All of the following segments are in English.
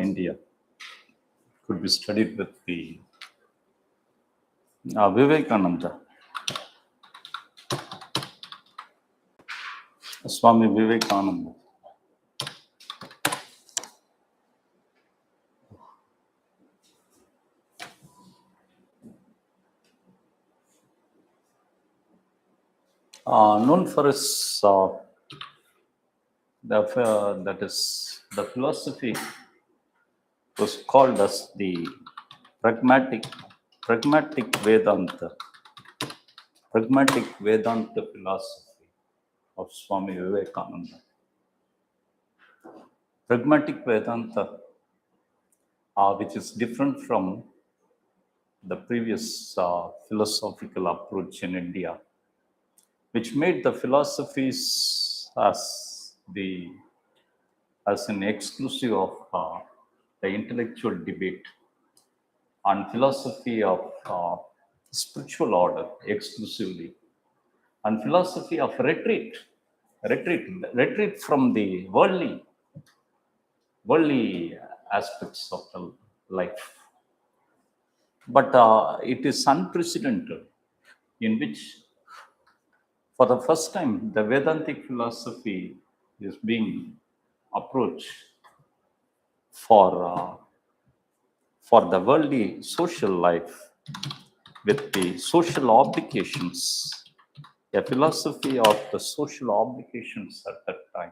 India could be studied with the Vivekananda, Swami Vivekananda. Known for his that is the philosophy was called as the pragmatic Vedanta philosophy of Swami Vivekananda. Pragmatic Vedanta, which is different from the previous philosophical approach in India, which made the philosophies as an exclusive of the intellectual debate, and philosophy of spiritual order exclusively, and philosophy of retreat from the worldly aspects of the life. But it is unprecedented, in which for the first time the Vedantic philosophy is being approached for the worldly social life with the social obligations, a philosophy of the social obligations at that time,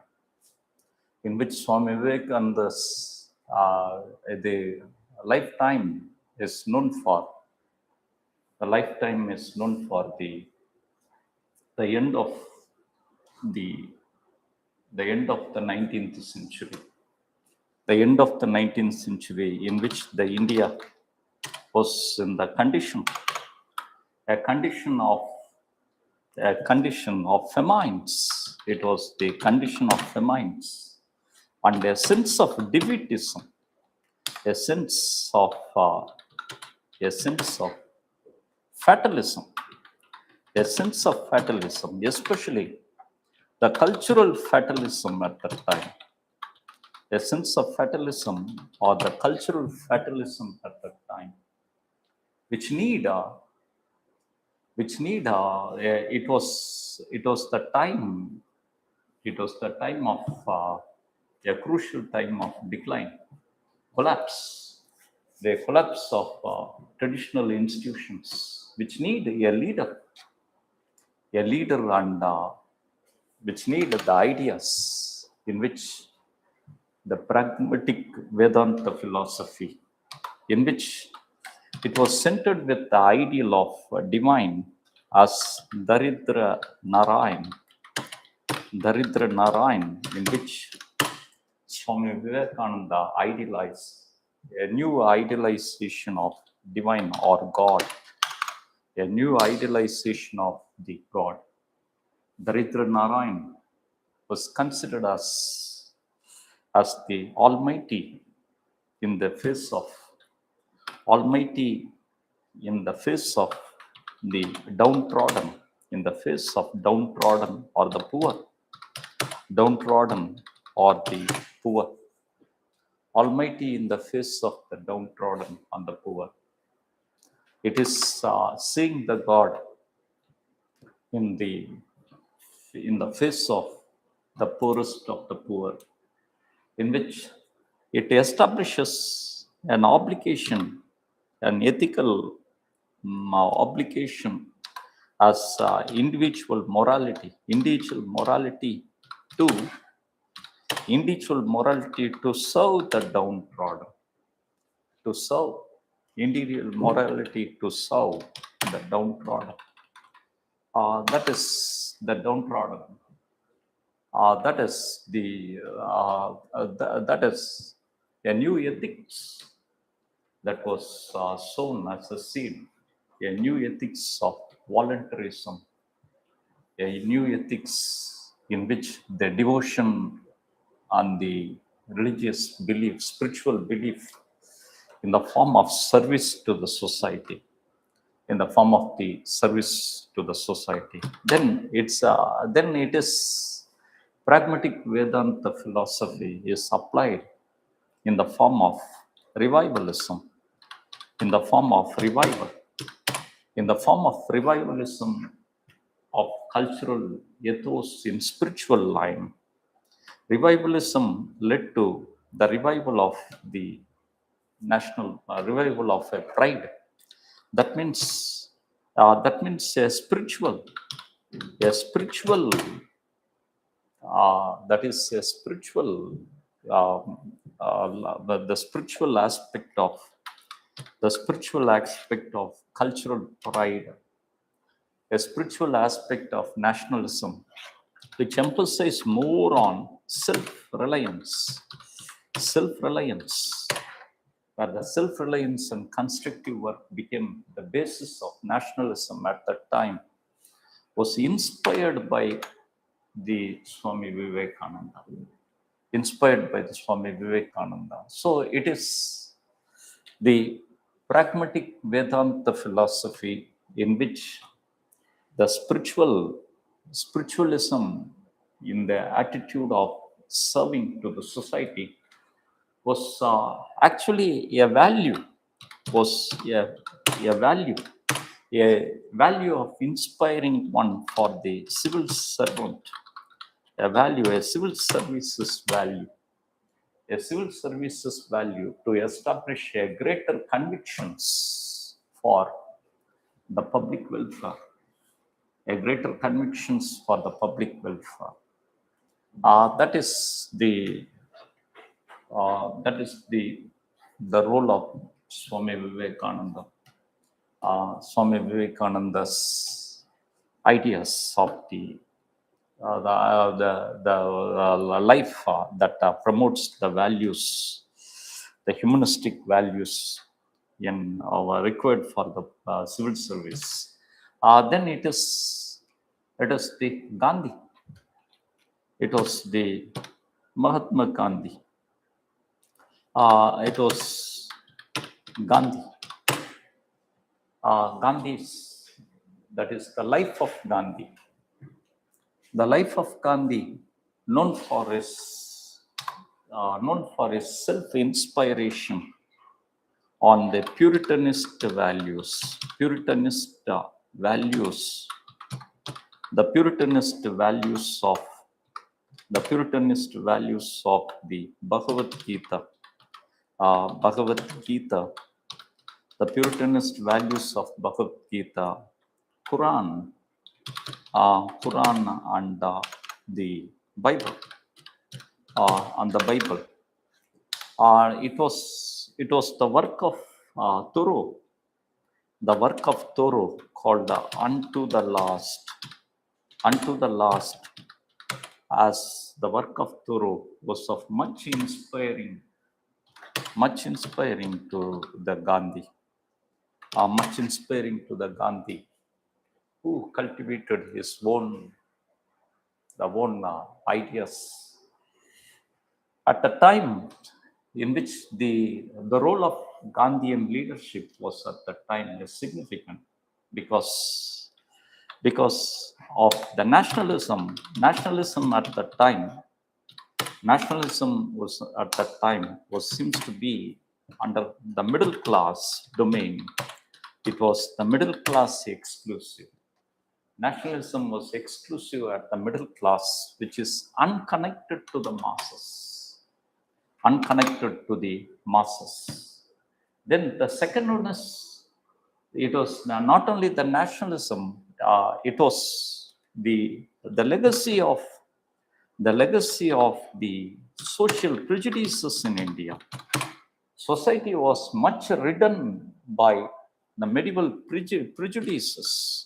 in which Swami Vivekananda's the lifetime is known for. The lifetime is known for the end of the 19th century. The end of the 19th century, in which the India was in the condition of famines. It was the condition of famines, and a sense of defeatism, a sense of fatalism, especially the cultural fatalism at that time. A sense of fatalism, or the cultural fatalism at that time, which need it was the time of a crucial time of decline, collapse, the collapse of traditional institutions, which need a leader, and which need the ideas in which the pragmatic Vedanta philosophy, in which it was centered with the ideal of divine as Daridra Narayan, in which Swami Vivekananda idealized a new idealization of divine or God, a new idealization of the God. Daridra Narayan was considered as the Almighty in the face of the downtrodden, in the face of downtrodden or the poor, Almighty in the face of the downtrodden and the poor. It is seeing the God in the face of the poorest of the poor, in which it establishes an obligation, an ethical obligation as individual morality to serve the downtrodden, to serve individual morality to serve the downtrodden. That is the downtrodden. That is a new ethics that was sown as a seed, a new ethics of voluntarism, a new ethics in which the devotion and the religious belief, spiritual belief, in the form of service to the society, Then it is pragmatic Vedanta philosophy is applied in the form of revivalism, in the form of revival, in the form of revivalism of cultural ethos in spiritual line. Revivalism led to the revival of the national revival of a pride. That means a spiritual, that is a spiritual, the spiritual aspect of cultural pride, a spiritual aspect of nationalism, which emphasize more on self-reliance, where the self-reliance and constructive work became the basis of nationalism at that time, was inspired by the Swami Vivekananda. So it is the pragmatic Vedanta philosophy in which the spiritualism in the attitude of serving to the society was actually a value of inspiring one for the civil servant, a civil services value to establish a greater convictions for the public welfare, that is the role of Swami Vivekananda. Swami Vivekananda's ideas of the life that promotes the values, the humanistic values required for the civil service. Then it is the Gandhi. It was the Mahatma Gandhi. It was Gandhi. Gandhi's, that is the life of Gandhi. The life of Gandhi, known for his self-inspiration on the Puritanist values, the Puritanist values of the Bhagavad Gita, the Puritanist values of Bhagavad Gita, Quran, and the Bible, it was the work of Thoreau, called Unto the Last, as the work of Thoreau was of much inspiring to the Gandhi, who cultivated his own ideas. At the time in which the role of Gandhian leadership was at that time significant, because of the nationalism at that time. Nationalism was at that time seems to be under the middle class domain. It was the middle class exclusive. Nationalism was exclusive at the middle class, which is unconnected to the masses. Then the second one is, it was not only the nationalism, it was the legacy of the social prejudices in India. Society was much ridden by the medieval prejudices,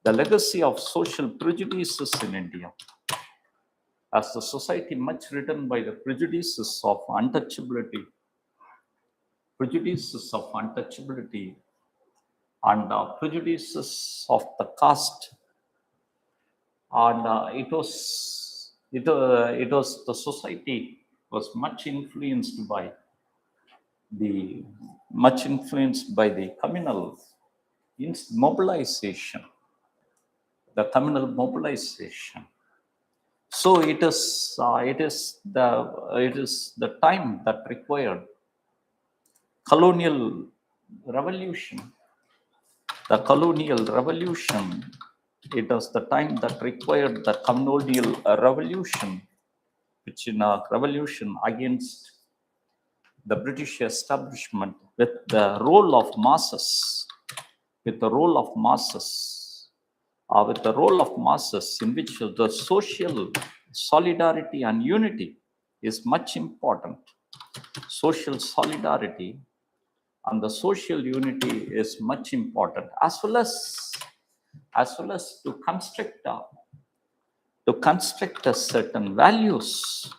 the legacy of social prejudices in India, as the society much ridden by the prejudices of untouchability, and prejudices of the caste, and it was the society was much influenced by the communal mobilization. So it is the time that required colonial revolution. The colonial revolution, it was the time that required the colonial revolution, which in a revolution against the British establishment with the role of masses, with the role of masses, with the role of masses in which the social solidarity and unity is much important. Social solidarity and the social unity is much important, as well as to construct a certain values,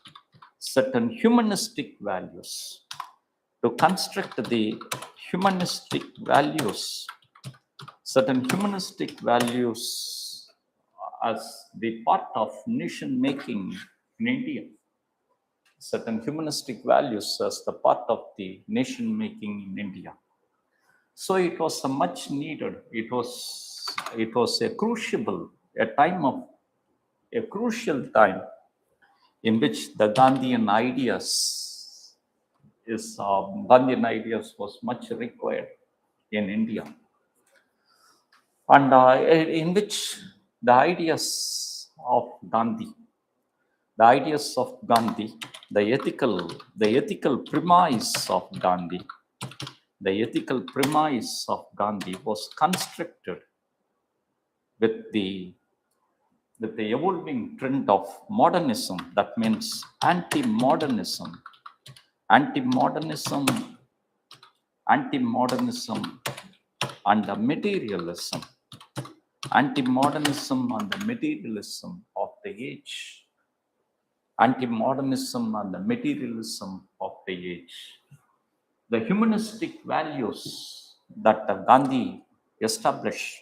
certain humanistic values, to construct the humanistic values, certain humanistic values as the part of nation making in India, certain humanistic values as the part of the nation making in India. So it was a much needed, it was a crucial time in which the Gandhian ideas was much required in India, and in which the ideas of Gandhi, the ethical premise of Gandhi, was constructed with the evolving trend of modernism. That means anti-modernism and the materialism, anti-modernism and the materialism of the age, anti-modernism and the materialism of the age. The humanistic values that Gandhi established,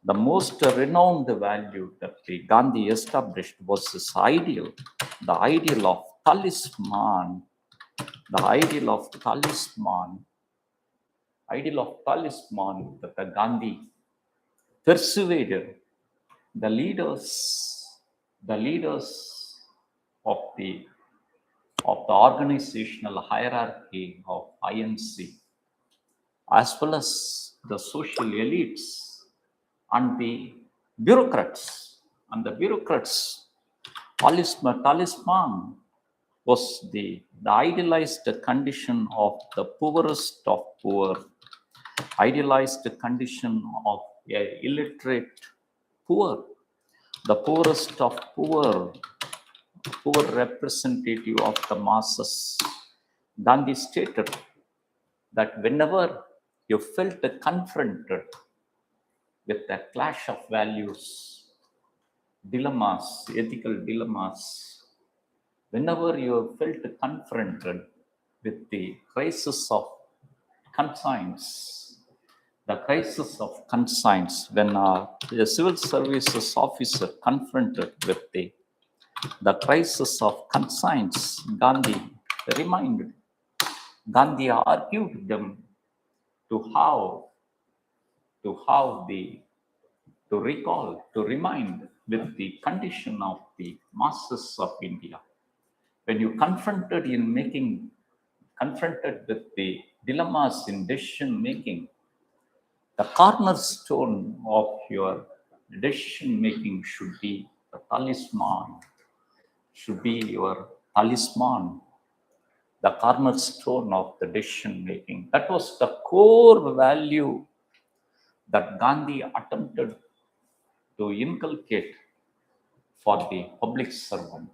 the most renowned value that Gandhi established was this ideal, the ideal of talisman, that Gandhi persuaded the leaders of the organizational hierarchy of INC, as well as the social elites and the bureaucrats. Talisman was the idealized condition of the poorest of poor, idealized condition of a illiterate poor, the poorest of poor representative of the masses. Gandhi stated that whenever you felt confronted with a clash of values, dilemmas, ethical dilemmas, whenever you felt confronted with the crisis of conscience, when a civil services officer confronted with the crisis of conscience, Gandhi argued them to remind with the condition of the masses of India. When you confronted with the dilemmas in decision making, the cornerstone of your decision making should be the talisman, the cornerstone of the decision making. That was the core value that Gandhi attempted to inculcate for the public servant.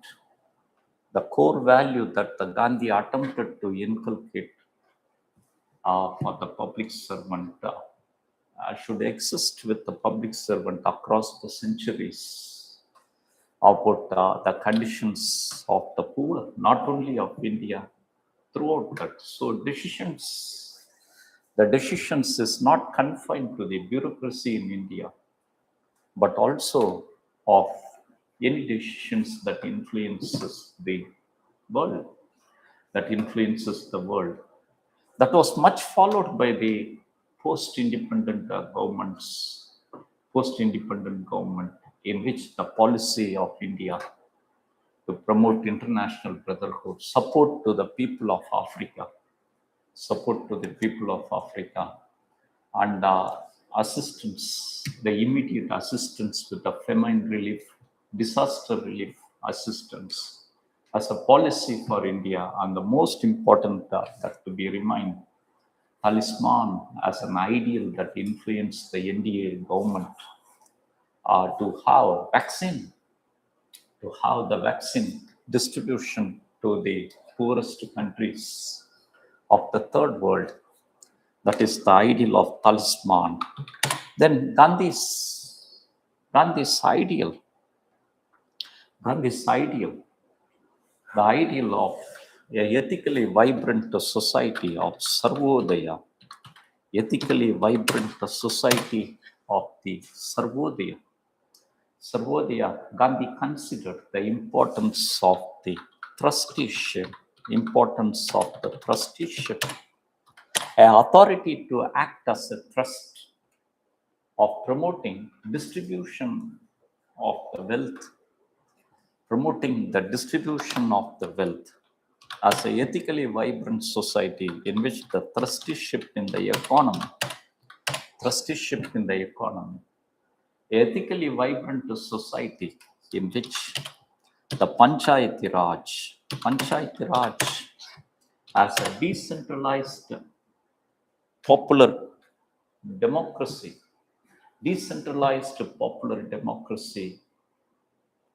The core value that the Gandhi attempted to inculcate for the public servant should exist with the public servant across the centuries, about the conditions of the poor, not only of India, throughout that. So the decisions is not confined to the bureaucracy in India, but also of any decisions that influences the world. That was much followed by the post-independent government, in which the policy of India to promote international brotherhood, support to the people of Africa, support to the people of Africa, and assistance, the immediate assistance with the famine relief, disaster relief assistance as a policy for India. And the most important that to be reminded, talisman as an ideal that influenced the NDA government to have the vaccine distribution to the poorest countries of the third world. That is the ideal of talisman. Then Gandhi's ideal, the ideal of a ethically vibrant society of Sarvodaya, ethically vibrant society of the Sarvodaya. Sarvodaya, Gandhi considered the importance of the trusteeship, an authority to act as a trust of promoting distribution of the wealth, as a ethically vibrant society in which the trusteeship in the economy, ethically vibrant society in which the Panchayati Raj as a decentralized popular democracy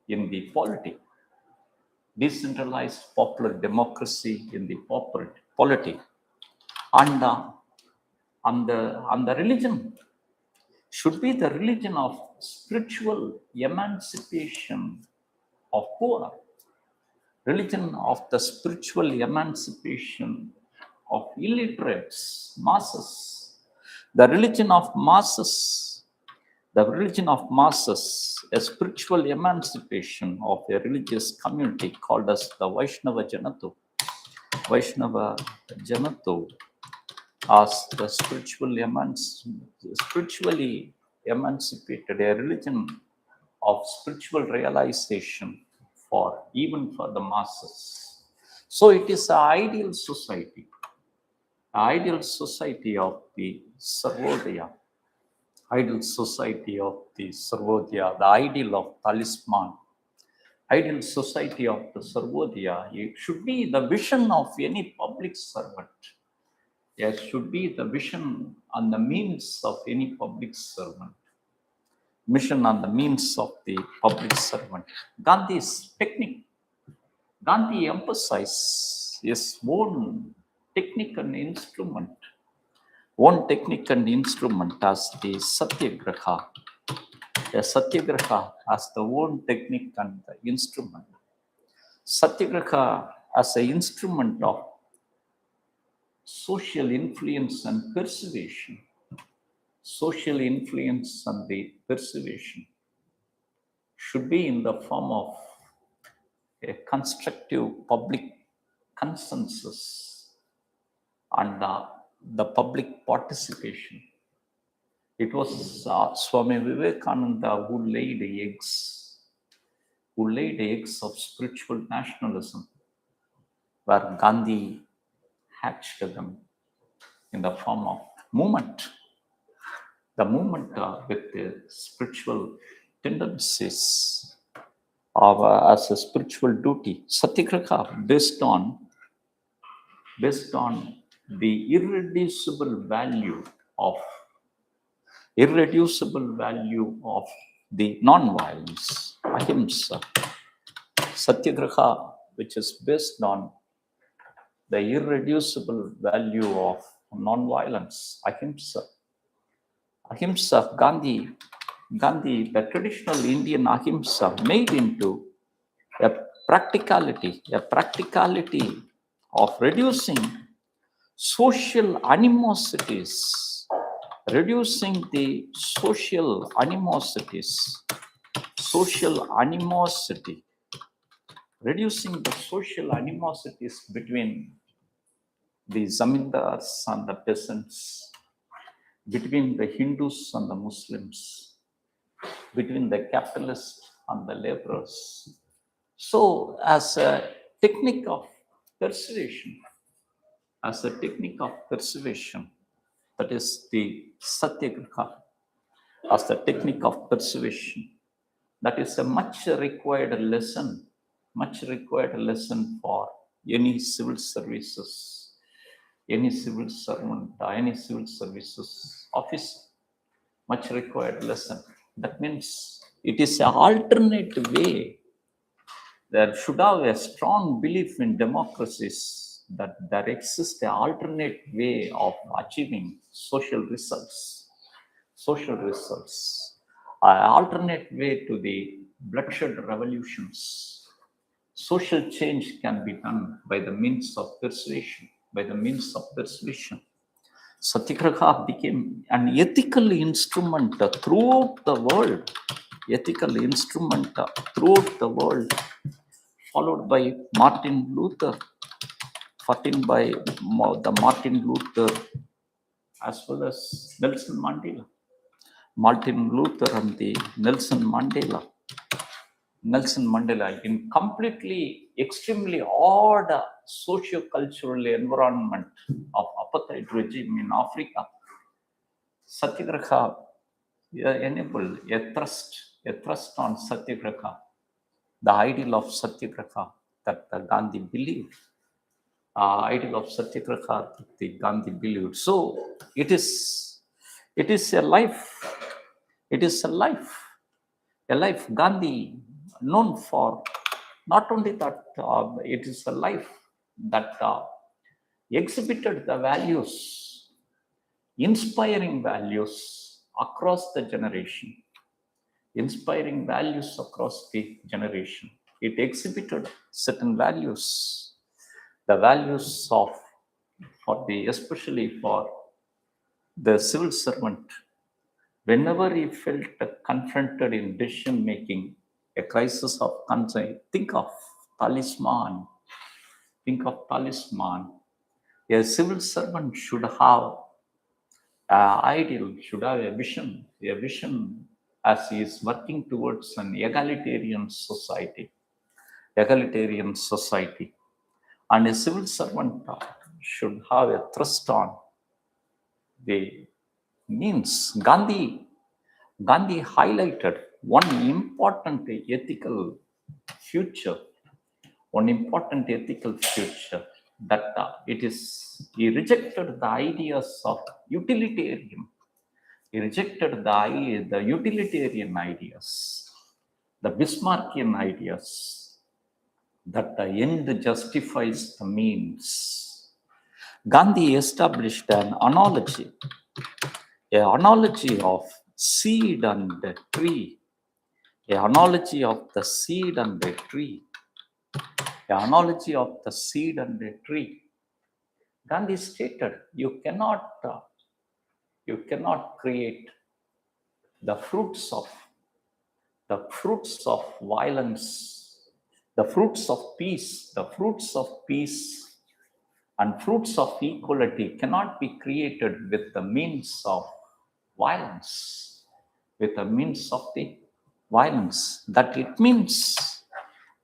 in the polity, and the religion should be the religion of spiritual emancipation of poor, religion of the spiritual emancipation of illiterates, masses, the religion of masses, a spiritual emancipation of a religious community called as the Vaishnava Janatu, as the spiritually emancipated, a religion of spiritual realization even for the masses. So it is an ideal society of the Sarvodaya, the ideal of talisman, ideal society of the Sarvodaya. It should be the vision of any public servant. It should be the vision and the means of any public servant. Mission and the means of the public servant. Gandhi's technique. Gandhi emphasized his own technique and instrument as the satyagraha. A satyagraha as the own technique and the instrument. Satyagraha as an instrument of social influence and persuasion. Should be in the form of a constructive public consensus and the public participation. It was Swami Vivekananda who laid eggs of spiritual nationalism, where Gandhi hatched them in the form of movement. The movement with the spiritual tendencies as a spiritual duty. Satyagraha based on the irreducible value of the non-violence, ahimsa. Satyagraha, which is based on the irreducible value of non-violence, ahimsa. Gandhi, the traditional Indian ahimsa, made into a practicality of reducing social animosities, reducing the social animosity between the zamindars and the peasants, between the Hindus and the Muslims, between the capitalists and the laborers. So, as a technique of persuasion, that is the satyagraha, as the technique of persuasion, that is a much required lesson for any civil services, any civil servant, any civil services officer. Much required lesson. That means it is an alternate way. There should have a strong belief in democracies that there exists an alternate way of achieving social results. An alternate way to the bloodshed revolutions. Social change can be done by the means of persuasion. Satyagraha became an ethical instrument throughout the world. Followed by Martin Luther, as well as Nelson Mandela. Martin Luther and the Nelson Mandela in completely, extremely odd socio-cultural environment of apartheid regime in Africa. Satyagraha enabled a thrust on Satyagraha, the ideal of Satyagraha that Gandhi believed. So it is a life. Gandhi known for not only that, it is a life that exhibited the values, inspiring values across the generation. It exhibited certain values, the values of, especially for the civil servant. Whenever he felt confronted in decision making, a crisis of concern, think of talisman. A civil servant should have ideal, should have a vision as he is working towards an egalitarian society. And a civil servant should have a thrust on the means. Gandhi highlighted one important ethical future, that he rejected the ideas of utilitarian. He rejected the utilitarian ideas, the Bismarckian ideas, that the end justifies the means. Gandhi established an analogy of seed and the tree, analogy of the seed and the tree. Gandhi stated, you cannot create the fruits of violence, the fruits of peace and fruits of equality cannot be created with the means of violence. That it means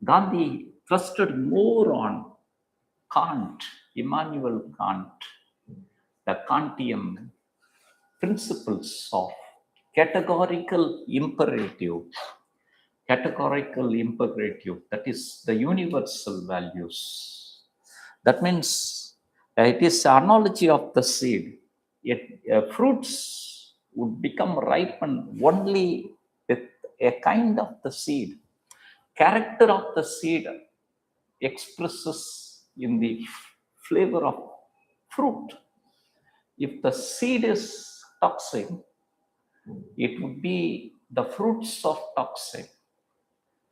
Gandhi trusted more on Kant, Immanuel Kant, the Kantian principles of categorical imperative, that is the universal values. That means it is an analogy of the seed. Fruits would become ripen only with a kind of the seed. Character of the seed expresses in the flavor of fruit. If the seed is toxic, it would be the fruits of toxic.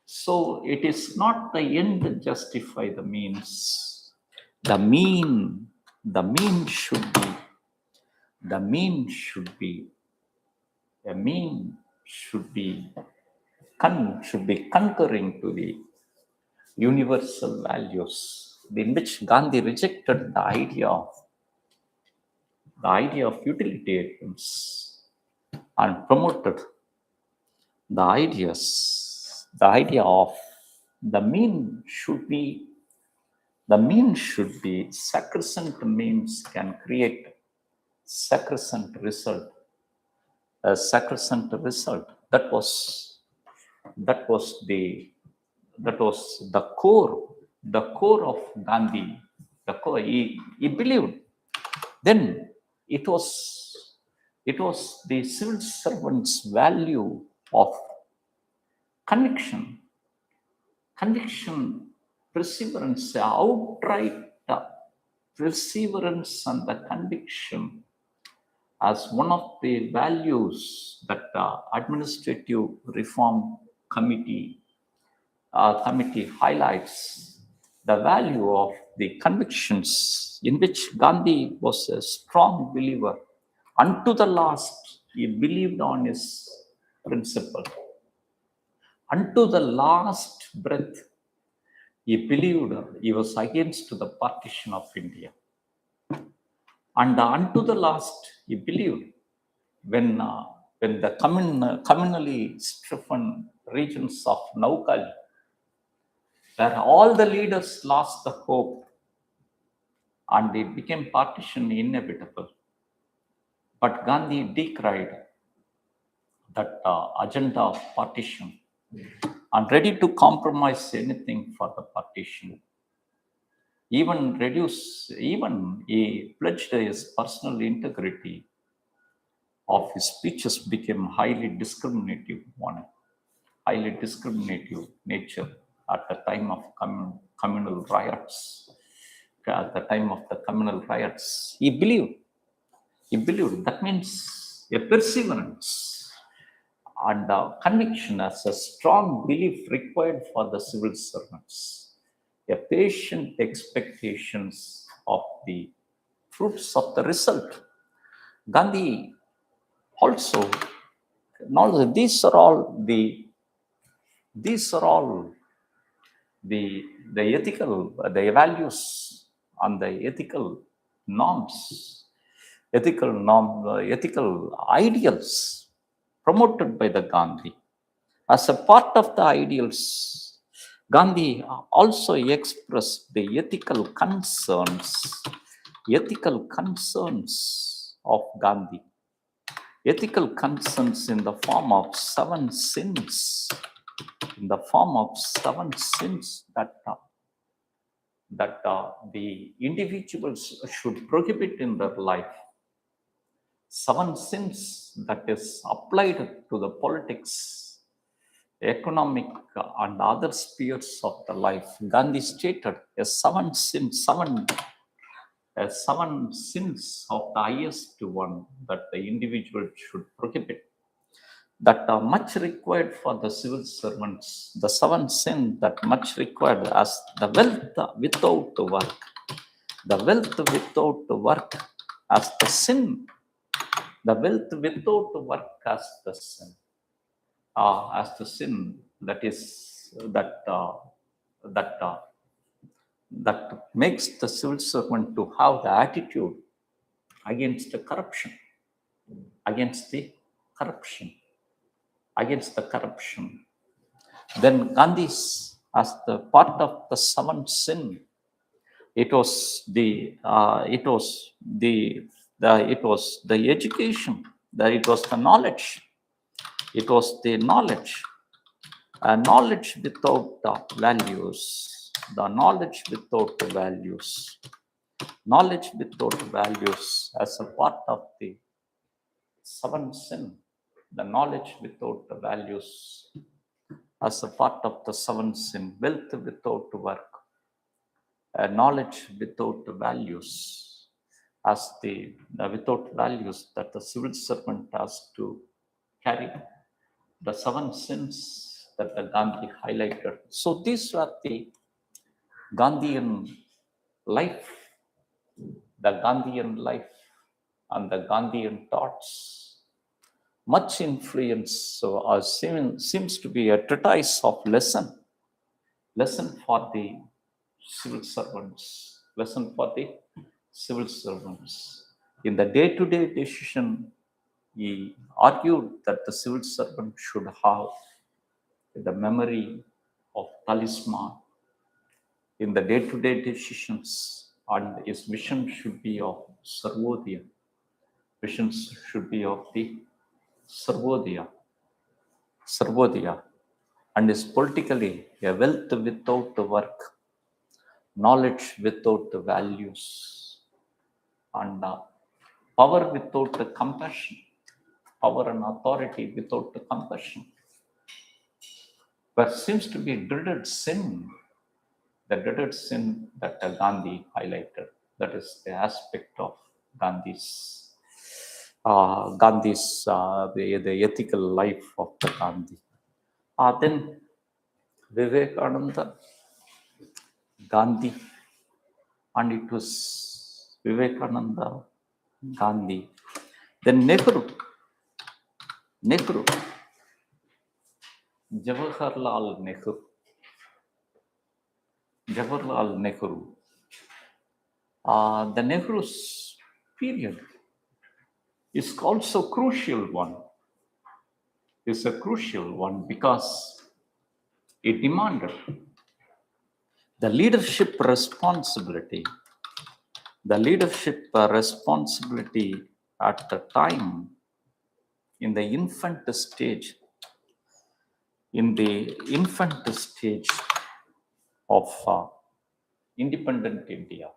So it is not the end that justify the means. The mean should be concurring to the universal values, in which Gandhi rejected the idea of utilitarians and promoted the idea of the mean should be sacrosanct means can create sacrosanct result. A sacrosanct result. That was the core of Gandhi. The core he believed. Then it was the civil servant's value of conviction, perseverance, outright perseverance and the conviction as one of the values that administrative reform committee highlights. The value of the convictions in which Gandhi was a strong believer. Unto the last, he believed on his principle. Unto the last breath, he believed he was against the partition of India. And unto the last, he believed when the communally stricken regions of Naukal, where all the leaders lost the hope and it became partition inevitable. But Gandhi decried that agenda of partition and ready to compromise anything for the partition. Even he pledged his personal integrity of his speeches became highly discriminative nature at the time of communal riots. At the time of the communal riots, he believed. That means a perseverance and conviction as a strong belief required for the civil servants. A patient expectations of the fruits of the result. Gandhi also, these are all the ethical, the values and the ethical ideals promoted by the Gandhi. As a part of the ideals, Gandhi also expressed the ethical concerns of Gandhi. Ethical concerns in the form of seven sins, that the individuals should prohibit in their life. 7 sins that is applied to the politics, economic and other spheres of the life. Gandhi stated as 7 sins of the highest one that the individual should prohibit, that are much required for the civil servants. The 7 sins that much required as the wealth without work. The wealth without work as the sin. The wealth without work as the sin. That makes the civil servant to have the attitude against the corruption. Then Gandhi's, as the part of the 7th sin, it was the education, it was the knowledge. It was the knowledge. Knowledge without values. The knowledge without values. Knowledge without values as a part of the 7th sin. The knowledge without values as a part of the 7th sin. Wealth without work. Knowledge without values as the without values that the civil servant has to carry. The 7 sins that the Gandhi highlighted. So these are the Gandhian life, and the Gandhian thoughts. Much influence seems to be a treatise of lesson for the civil servants. In the day-to-day decision, he argued that the civil servant should have the memory of talisman in the day-to-day decisions, and his vision should be of Sarvodaya. Visions should be of the Sarvodaya, and is politically a wealth without the work, knowledge without the values, and power without the compassion, power and authority without the compassion. There seems to be dreaded sin, the dreaded sin that Gandhi highlighted. That is the aspect of Gandhi's the ethical life of the Gandhi. Then Vivekananda, Gandhi, and it was Vivekananda, Gandhi. Then Nehru, Jawaharlal Nehru. The Nehru's period is also crucial one. Is a crucial one because it demanded the leadership responsibility at the time in the infant stage of independent India.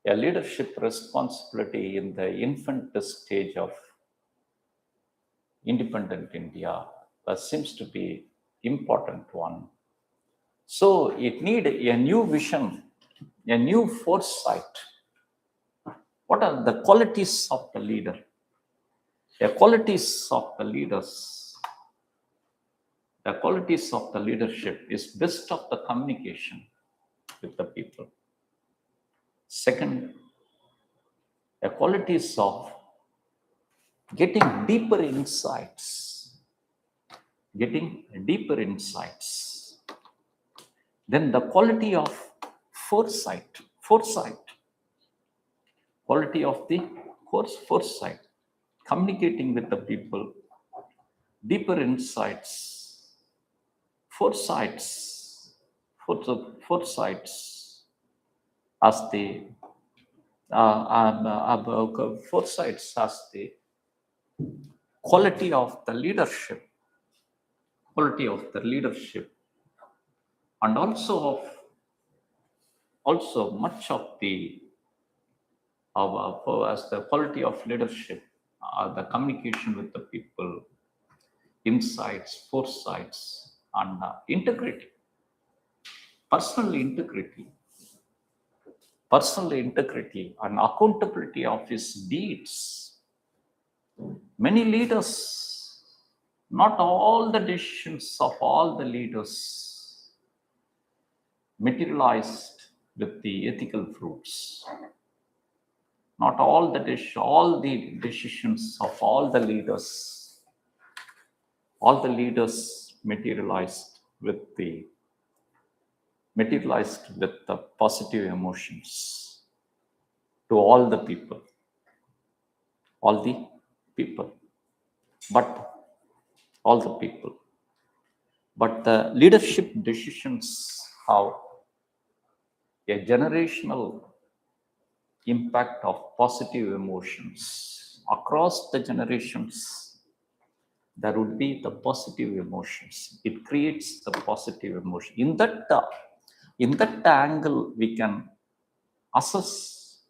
A leadership responsibility in the infant stage of independent India seems to be important one. So it need a new vision, a new foresight. What are the qualities of the leader? The qualities of the leadership is best of the communication with the people. Second, the qualities of getting deeper insights. Then the quality of foresight. Quality of the foresight. Communicating with the people, deeper insights, foresights as the quality of the leadership, and also much of the as the quality of leadership, the communication with the people, insights, foresights, and integrity, personal integrity, and accountability of his deeds. Many leaders, not all the decisions of all the leaders materialized with the ethical fruits. Not all the decisions of all the leaders materialized with the positive emotions to all the people. But the leadership decisions have a generational impact of positive emotions across the generations. There would be the positive emotions. It creates the positive emotion. In that angle, we can assess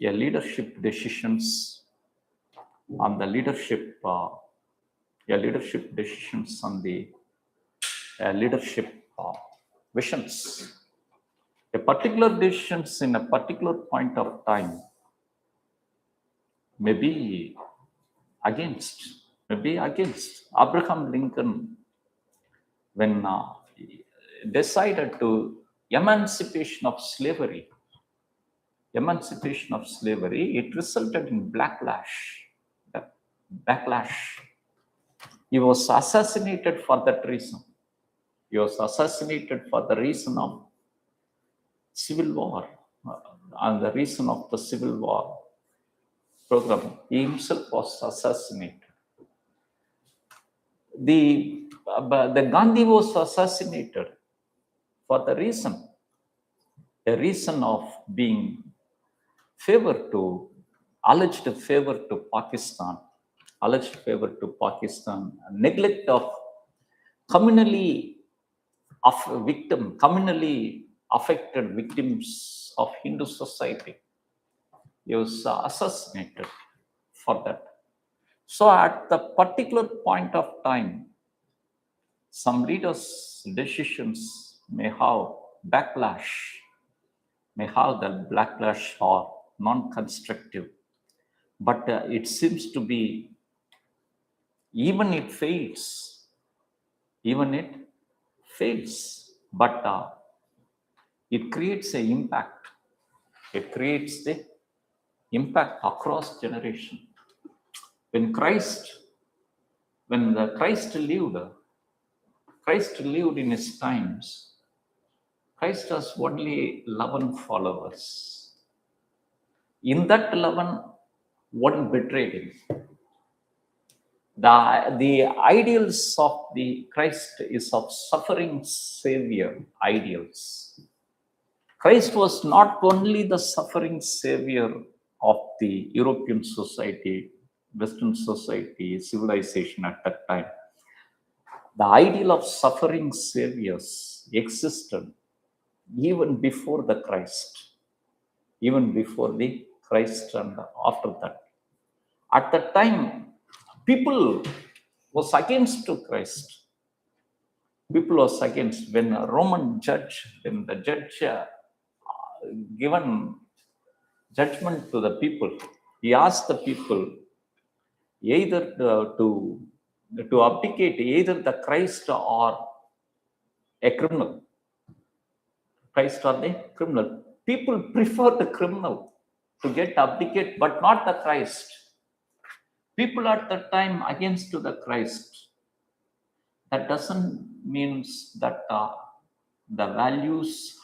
a leadership decisions on the leadership decisions on the leadership visions. A particular decisions in a particular point of time may be against Abraham Lincoln when he decided to emancipation of slavery. It resulted in backlash. He was assassinated for that reason. For the reason of civil war, and the reason of the civil war program. He himself was assassinated. The but the Gandhi was assassinated for the reason, a reason of being alleged favor to Pakistan, neglect of communally communally affected victims of Hindu society. He was assassinated for that. So at the particular point of time, some leaders' decisions may have backlash, or non-constructive. But it seems to be, even it fails, but it creates an impact. It creates the impact across generation. When the Christ lived in his times, Christ has only 11 followers. In that 11, one betrayed him. The ideals of the Christ is of suffering savior ideals. Christ was not only the suffering savior of the European society, Western society, civilization at that time. The ideal of suffering saviors existed even before the Christ, and after that. At that time, people was against to Christ. People was against. When a Roman judge, given judgment to the people, he asked the people either to abdicate either the Christ or a criminal. Christ or the criminal. People prefer the criminal to get abdicate, but not the Christ. People at that time against to the Christ. That doesn't mean that the values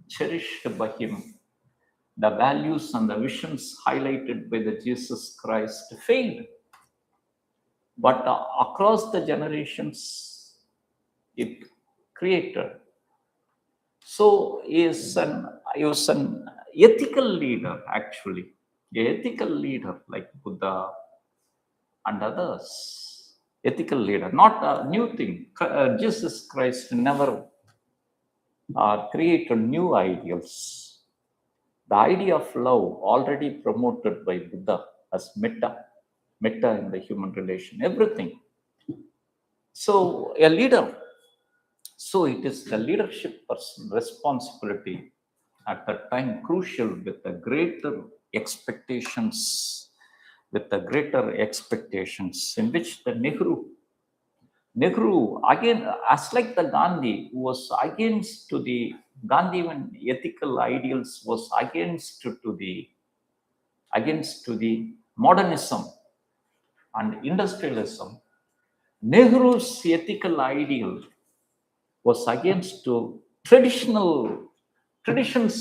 cherished by him, the values and the visions highlighted by the Jesus Christ failed. But across the generations, it created. So he was an ethical leader, actually, an ethical leader like Buddha and others. Ethical leader, not a new thing. Jesus Christ never created new ideals. The idea of love already promoted by Buddha as metta in the human relation, everything. So a leader, so it is the leadership person responsibility at that time crucial with the greater expectations, in which the Nehru again, as like the Gandhi, was against to the Gandhi when ethical ideals was against to the modernism and industrialism. Nehru's ethical ideal was against to traditions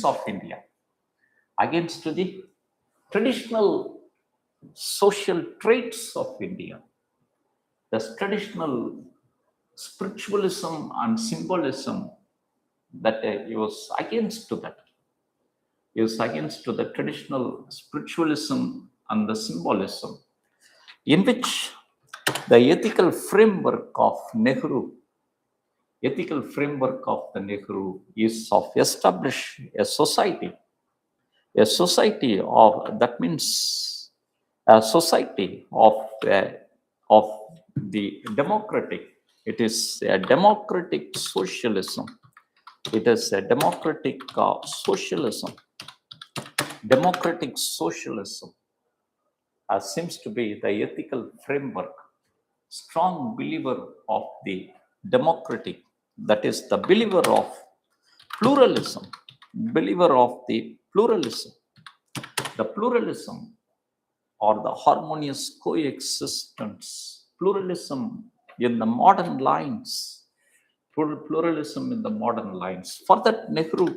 of India, against to the traditional social traits of India, the traditional spiritualism and symbolism, that he was against to that. He was against to the traditional spiritualism and the symbolism, in which the ethical framework of the Nehru is of establish a society of, that means a society of the democratic. It is a democratic socialism. It is a democratic socialism. Democratic socialism seems to be the ethical framework. Strong believer of the democratic, that is the believer of pluralism, the pluralism or the harmonious coexistence, pluralism in the modern lines. For that, Nehru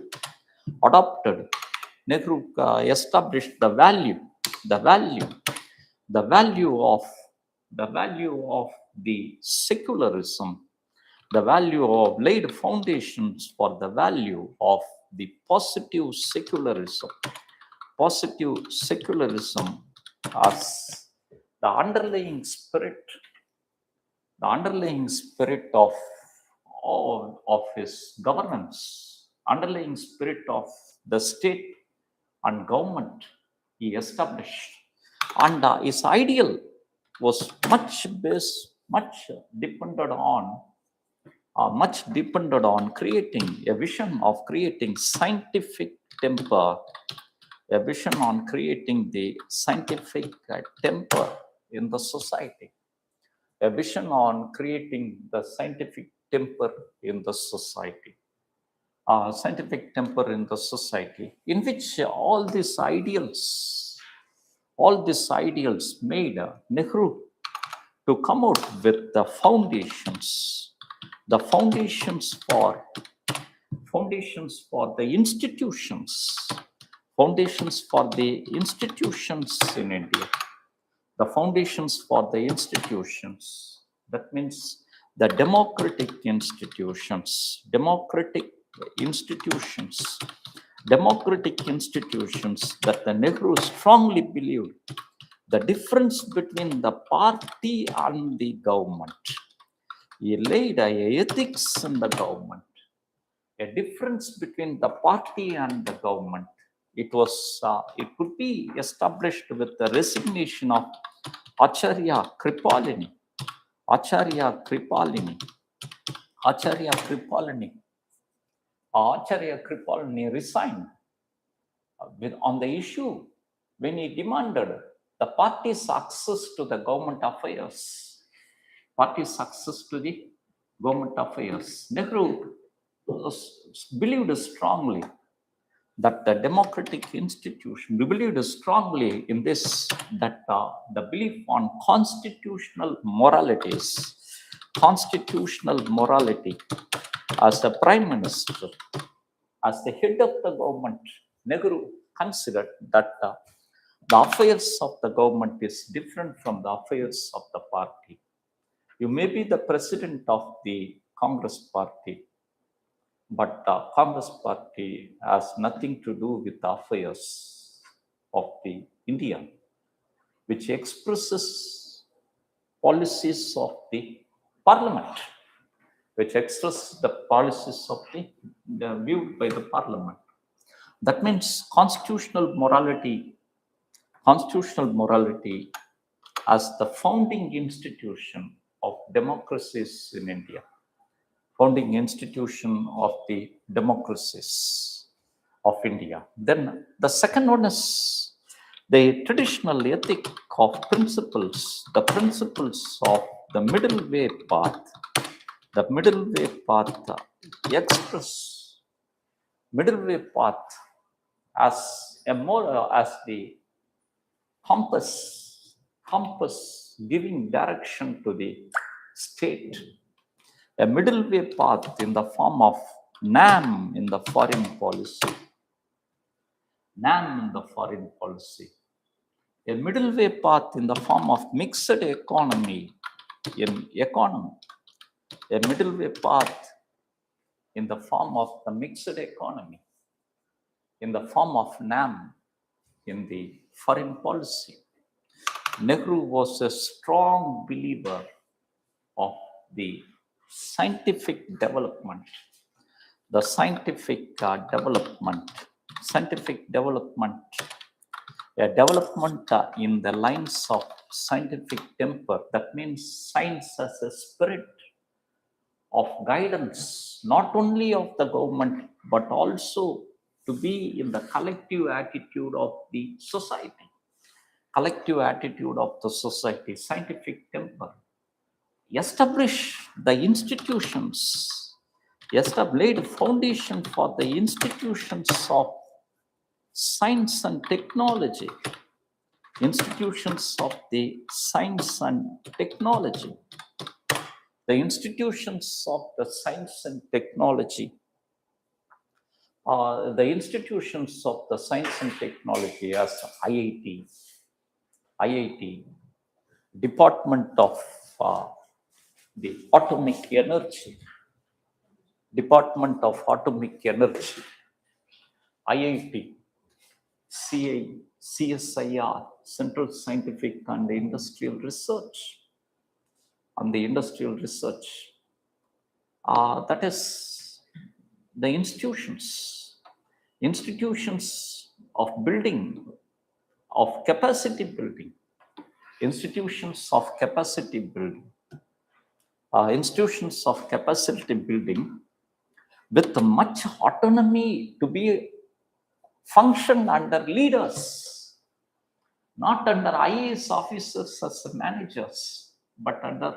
established the value of the secularism the value of laid foundations for the value of the positive secularism. Positive secularism as the underlying spirit of his governance, underlying spirit of the state and government he established. And his ideal was much depended on creating a vision of creating scientific temper, a vision on creating the scientific temper in the society, a vision on creating the scientific temper in the society, in which all these ideals made Nehru to come out with the foundations for the institutions, in India, the foundations for the institutions. That means the democratic institutions that the Nehru strongly believed. The difference between the party and the government. He laid ethics in the government. A difference between the party and the government. It could be established with the resignation of Acharya Kripalini. Acharya Kripalini resigned on the issue when he demanded the party's access to the government affairs. Nehru believed strongly that the democratic institution, we believed strongly in this, that the belief on constitutional morality as the prime minister, as the head of the government, Nehru considered that the affairs of the government is different from the affairs of the party. You may be the president of the Congress party, but the Congress party has nothing to do with the affairs of the India, which expresses policies of the parliament, viewed by the parliament. That means constitutional morality as the founding institution of democracies in India. Founding institution of the democracies of India. Then the second one is the traditional ethic of principles, the principles of the middle way path. The middle way path express middle way path as the compass giving direction to the state. A middle way path in the form of NAM in the foreign policy. A middle way path in the form of mixed economy in economy. A middle way path in the form of the mixed economy, in the form of NAM in the foreign policy. Nehru was a strong believer of the scientific development, a development in the lines of scientific temper. That means science as a spirit of guidance, not only of the government, but also to be in the collective attitude of the society. Scientific temper. Establish the institutions, laid a foundation for the institutions of science and technology. The institutions of the science and technology as IIT, Department of the Atomic Energy, Department of Atomic Energy, IIT, CSIR, Central Scientific and Industrial Research, and the industrial research. That is the institutions of building, of capacity building, institutions of capacity building, with much autonomy to be function under leaders, not under IAS officers as managers, but under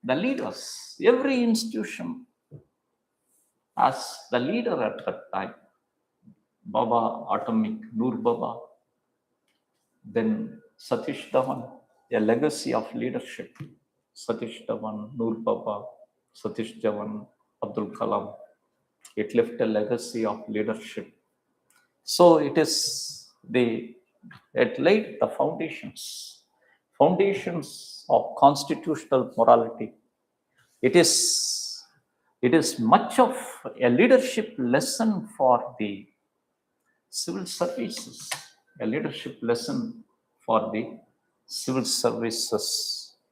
the leaders. Every institution has the leader at that time. Baba Atomic, Noor Baba, then Satish Dhawan, a legacy of leadership. Satish Dhawan, Noor Baba, Satish Dhawan, Abdul Kalam. It left a legacy of leadership. So it laid the foundations of constitutional morality. It is much of a leadership lesson for the civil services,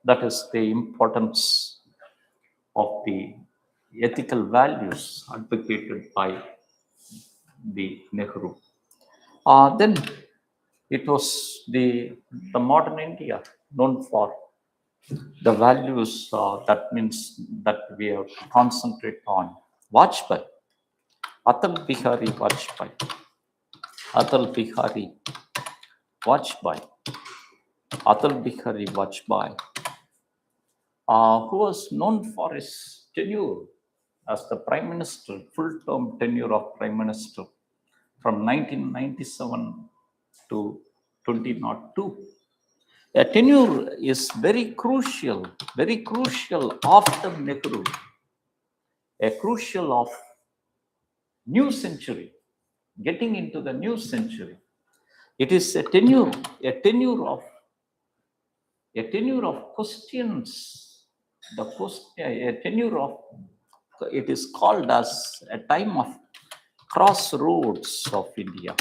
That is the importance of the ethical values advocated by the Nehru. Then it was the modern India known for the values. That means that we have to concentrate on. Vajpayee, Atal Bihari Vajpayee, who was known for his tenure as the Prime Minister, full-term tenure of Prime Minister from 1997 to 2002. A tenure is very crucial after Nehru, a crucial of new century, getting into the new century. It is a tenure of questions, it is called as a time of crossroads of India.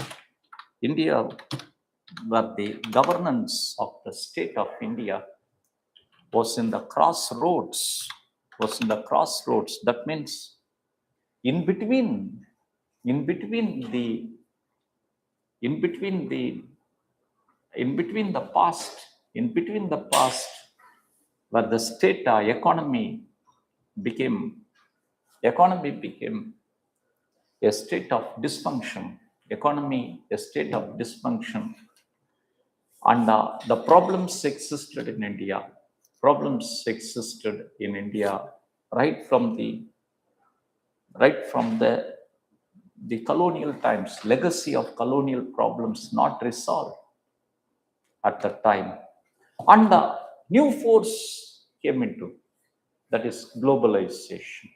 Where the governance of the state of India was in the crossroads. That means in between the past, where the state economy became a state of dysfunction, and the problems existed in India right from the colonial times, legacy of colonial problems not resolved at that time. And the new force came into, that is globalization.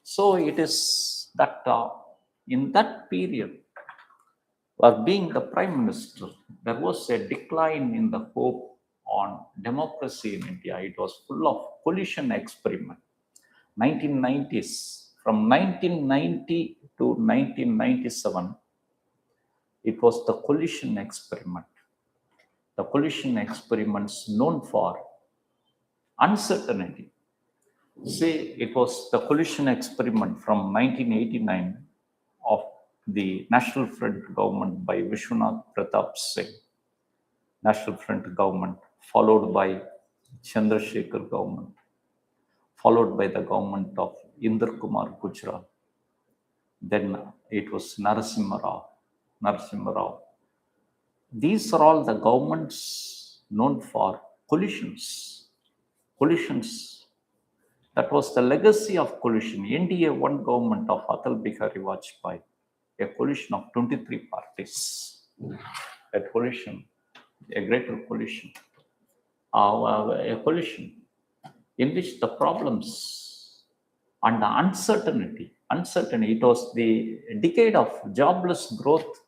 So it is that in that period, while being the Prime Minister, there was a decline in the hope on democracy in India. It was full of coalition experiment. 1990s, from 1990 to 1997, it was the coalition experiment. The coalition experiments known for uncertainty. Say it was the coalition experiment from 1989 of the National Front government by Vishwanath Pratap Singh, National Front government, followed by Chandrasekhar government, followed by the government of Inder Kumar Gujral. Then it was Narasimha Rao. These are all the governments known for coalitions. That was the legacy of coalition. NDA one government of Atal Bihari Vajpayee, a coalition of 23 parties. A greater coalition. A coalition in which the problems and the uncertainty, it was the decade of jobless growth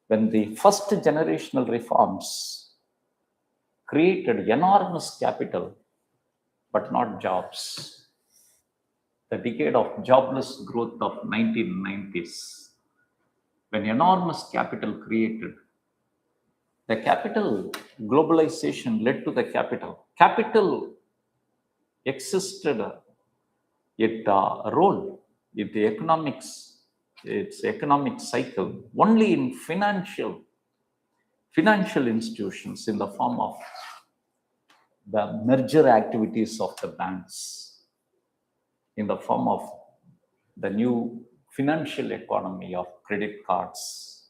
when the first generational reforms created enormous capital but not jobs. the decade of jobless growth of 1990s, when enormous capital created. The capital globalization led to the capital. Capital existed it role in the economics, its economic cycle only in financial institutions in the form of the merger activities of the banks, in the form of the new financial economy of credit cards,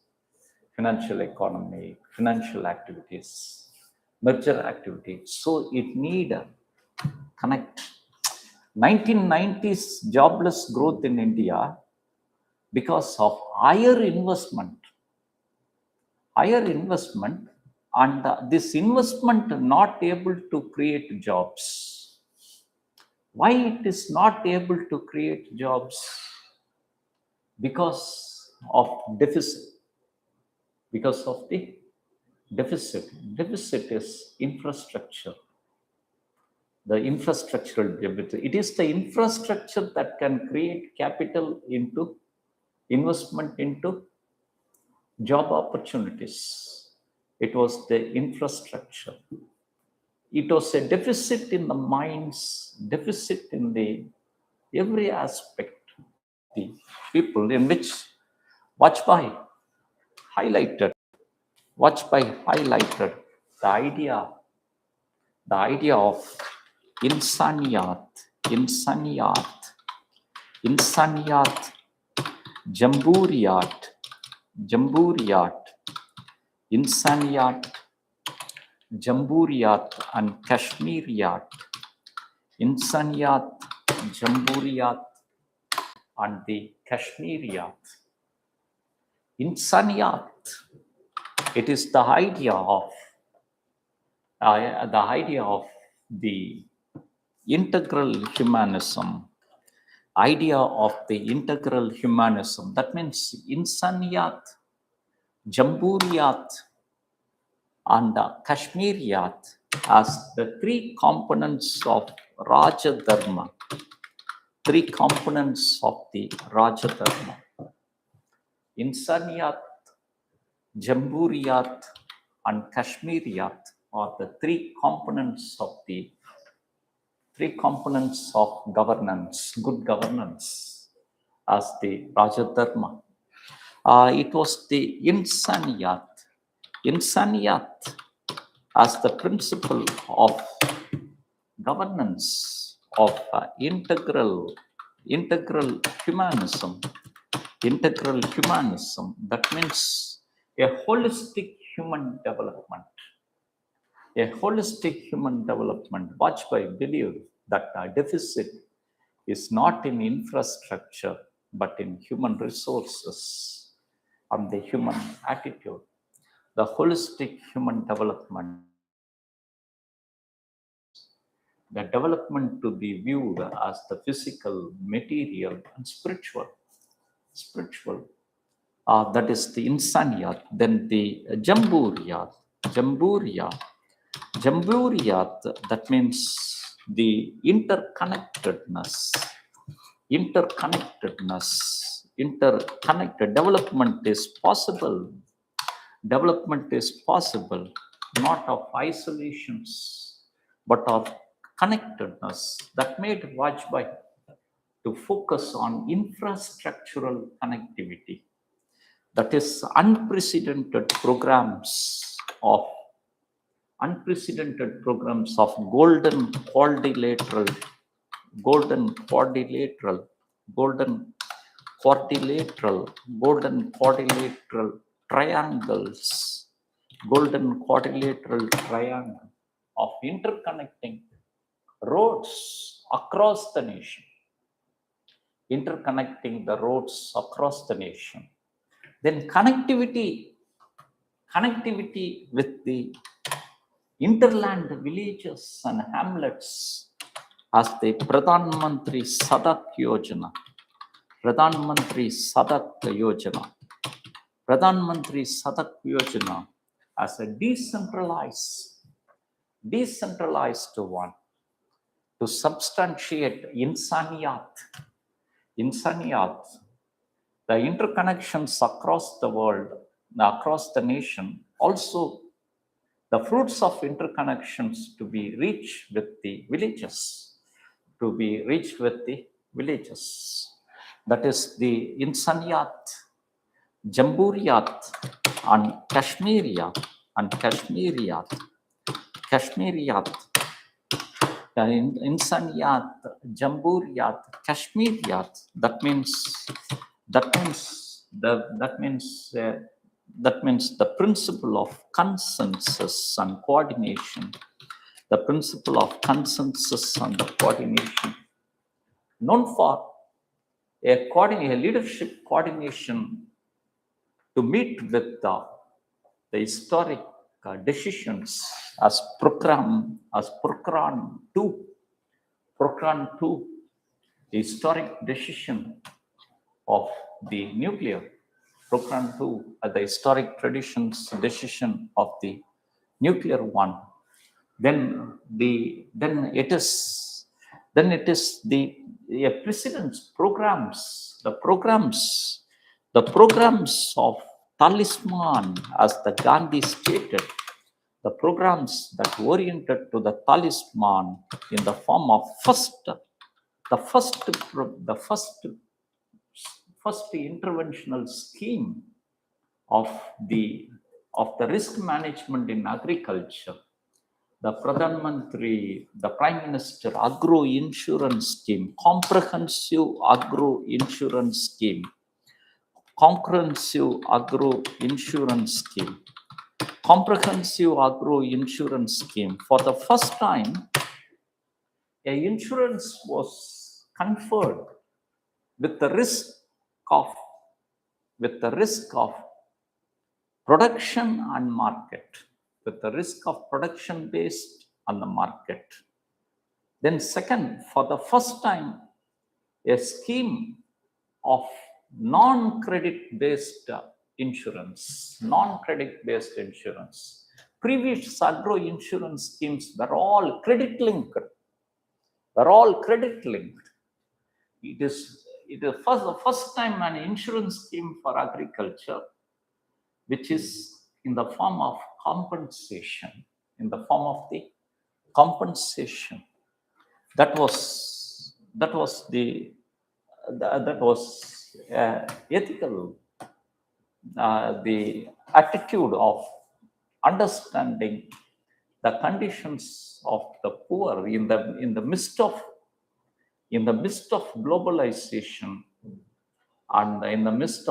financial economy, financial activities, merger activities. So it need a connect. 1990s jobless growth in India because of higher investment, and this investment not able to create jobs. Why it is not able to create jobs? Because of deficit. Because of the deficit. Deficit is infrastructure. The infrastructural deficit. It is the infrastructure that can create capital into investment into job opportunities. It was the infrastructure. It was a deficit in the minds, deficit in the every aspect of the people, in which Vajpayee highlighted the idea of insaniyat, jamburiyat, insaniyat, jamburiyat and Kashmiriyat, insaniyat, jamburiyat and the Kashmiriyat. Insaniyat, it is the idea of the integral humanism, that means insaniyat, jamburiyat and Kashmiriyat as the three components of Raja Dharma, three components of the Raja Dharma. Insaniyat, jamburiyat and Kashmiriyat are the three components of governance, good governance, as the Raja Dharma. It was the insaniyat as the principle of governance of integral humanism. That means a holistic human development. Vajpayee believed that the deficit is not in infrastructure but in human resources and the human attitude. The holistic human development, the development to be viewed as the physical, material, and spiritual. That is the insaniyat. Then the jamburiyat, that means the interconnected development is possible. Not of isolations, but of connectedness. That made Vajpayee to focus on infrastructural connectivity. That is unprecedented programs of golden quadrilateral triangles, of interconnecting roads across the nation. Then connectivity with the interland villages and hamlets as the Pradhan Mantri Sadak Yojana. As a decentralized one to substantiate insaniyat, insaniyat, the interconnections across the world, across the nation, also the fruits of interconnections to be reached with the villages, to be reached with the villages. That is the insaniyat, jamburiyat, and Kashmiriyat, Kashmiriyat, insaniyat, jamburiyat, Kashmiriyat. That means that means the principle of consensus and coordination. The principle of consensus and the coordination, known for a leadership coordination to meet with the historic decisions as Procran 2, the historic decision of the nuclear, Procran 2, the historic traditions decision of the nuclear one. Then it is the president's programs, the programs of talisman, as the Gandhi stated, the programs that oriented to the talisman in the form of first interventional scheme of the risk management in agriculture, the Pradhan Mantri, the Prime Minister Agro Insurance Scheme, Comprehensive Agro Insurance Scheme, Comprehensive Agro Insurance Scheme. For the first time, a insurance was conferred with the risk of production and market, with the risk of production based on the market. Then second, for the first time, a scheme of non-credit based insurance. Previous agro insurance schemes were all credit linked. It is the first time an insurance scheme for agriculture, which is in the form of compensation, that was ethical, the attitude of understanding the conditions of the poor in the midst of globalization, and in the midst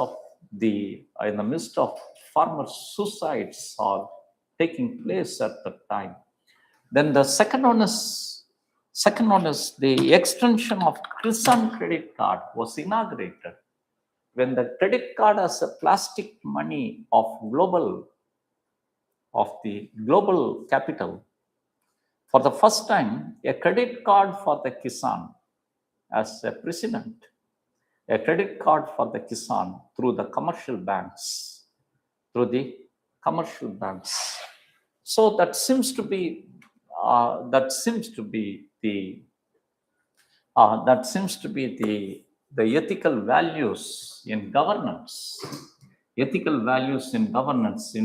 of farmer suicides are taking place at the time. Then the second one is the extension of Kisan credit card was inaugurated. When the credit card as a plastic money of the global capital, for the first time, a credit card for the Kisan as a precedent, a credit card for the Kisan through the commercial banks. So that seems to be the ethical values in governance. In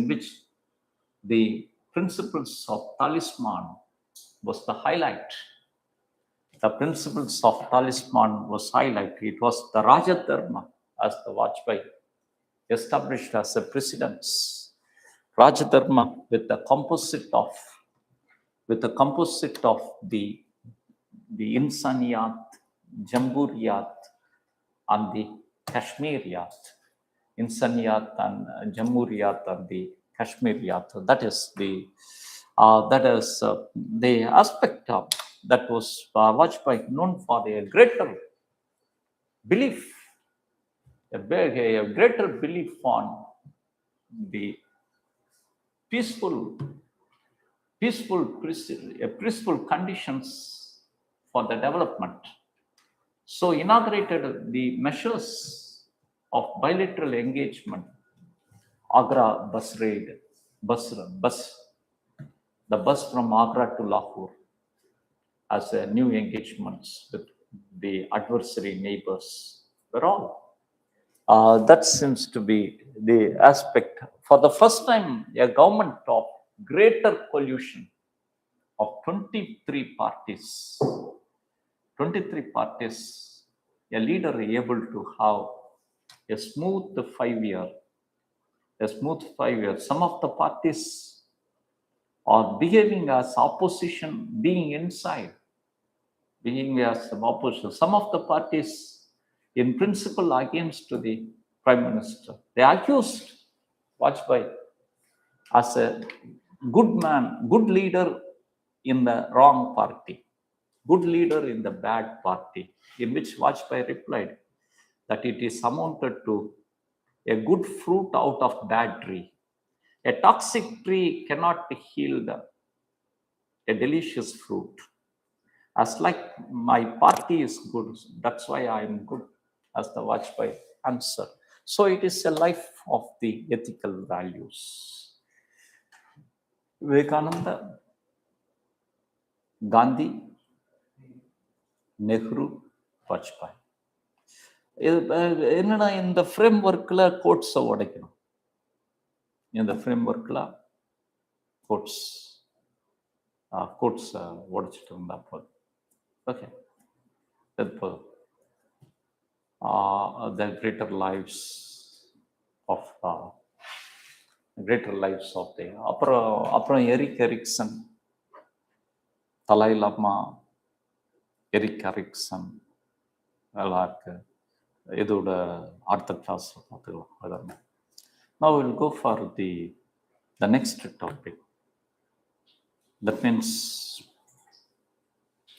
which the principles of talisman was the highlight. It was the Raja Dharma, as the Vajpayee established as a precedence. Raja Dharma with the composite of the insaniyat, jamburiyat, and the Kashmiriyat. Insaniyat and jamburiyat and the Kashmiriyat. That is the aspect of that was Vajpayee known for a greater belief, a greater belief on the peaceful conditions for the development. So inaugurated the measures of bilateral engagement, Agra bus raid, the bus from Agra to Lahore, as a new engagements with the adversary neighbors. We're all. That seems to be the aspect. For the first time, a government of greater coalition of 23 parties, 23 parties, a leader able to have a smooth 5 year, a smooth 5 years. Some of the parties are behaving as opposition, being inside, being as an opposition. Some of the parties, in principle, against the prime minister. They accused Vajpayee as a good man, good leader in the wrong party, good leader in the bad party, in which Vajpayee replied that it is amounted to a good fruit out of bad tree. A toxic tree cannot yield a delicious fruit. As like my party is good, that's why I am good, as the Vajpayee answer. So it is a life of the ethical values. Vivekananda, Gandhi, Nehru, Vajpayee. என்னன்னா இந்த frame ஒர்க்கில் கோட்ஸை உடைக்கணும். இந்த frame ஒர்க்கில் கோட்ஸை உடைச்சிட்டு இருந்தா போதும். Okay, போதும். The greater lives of the அப்புறம் எரிக்சன், தலாயிலாமா, எரிக்சன் நல்லா இருக்கு. இதோட அடுத்த கிளாஸ்ல பார்த்துக்கலாம். Now we'll go for the next topic. That means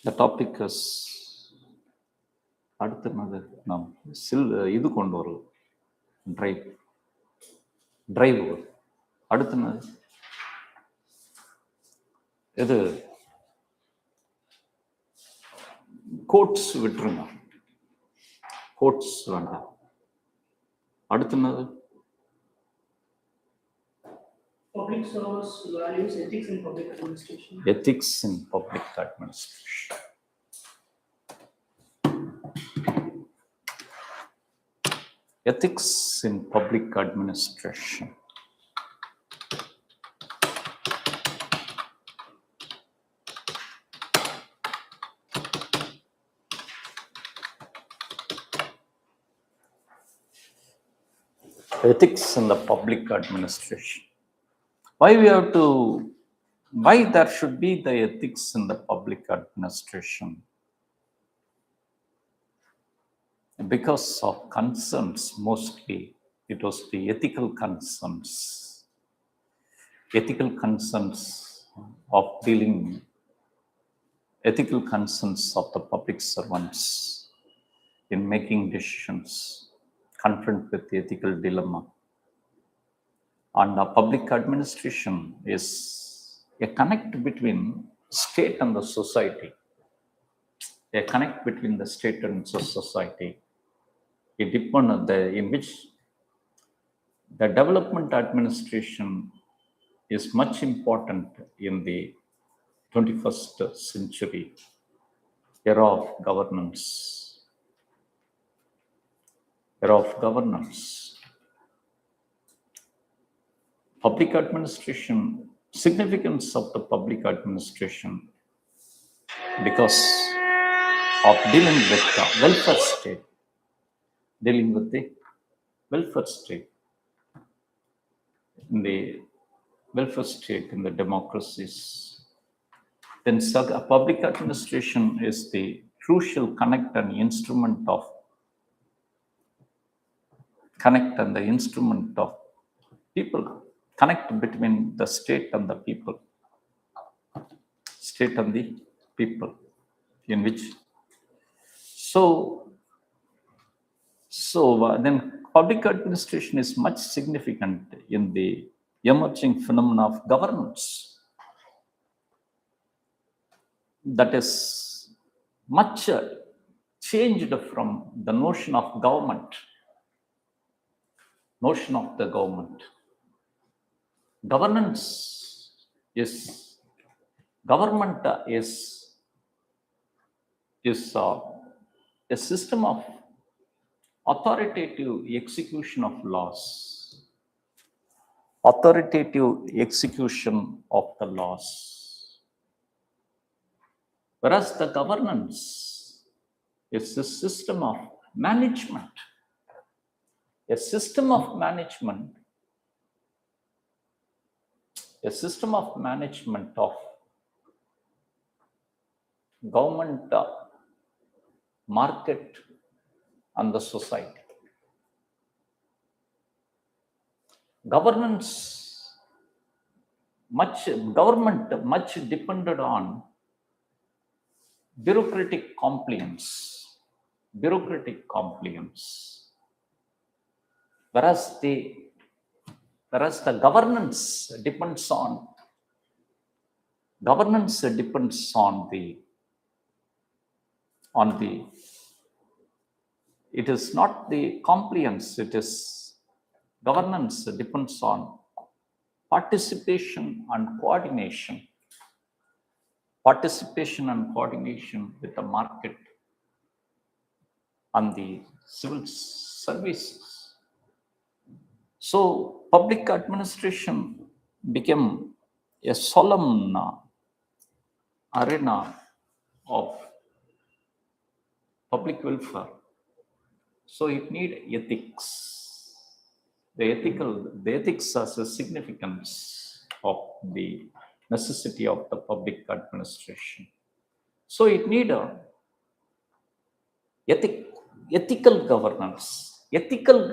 the topic is அடுத்து நாம் இது கொண்டு வரும் டிரைவ். அடுத்து இது கோட்ஸ் விட்டுருங்க, கோட்ஸ் வேண்டாம். அடுத்து Public service values, ethics in public administration. Ethics in public administration. Ethics in public administration. Ethics in the public administration. Why there should be the ethics in the public administration? Because of concerns, mostly it was the ethical concerns of dealing, ethical concerns of the public servants in making decisions, confront with the ethical dilemma. And the public administration is a connect between state and the society, a connect between the state and the society. It depends on in which the development administration is much important in the 21st century era of governance. Public administration, significance of the public administration, because of dealing with the welfare state, in the welfare state in the democracies. Then public administration is the crucial connect and the instrument of people, connect between the state and the people, in which then public administration is much significant in the emerging phenomena of governance. That is much changed from the notion of government. Government is a system of authoritative execution of laws, authoritative execution of the laws. Whereas the governance is a system of management, a system of management, a system of management of government, market, and the society. Government much depended on bureaucratic compliance, whereas the governance depends on the it is not the compliance, it is governance depends on participation and coordination with the market and the civil services. So public administration became a solemn arena of public welfare. So it need ethics. The ethics has a significance of the necessity of the public administration. So it need a ethical governance, ethical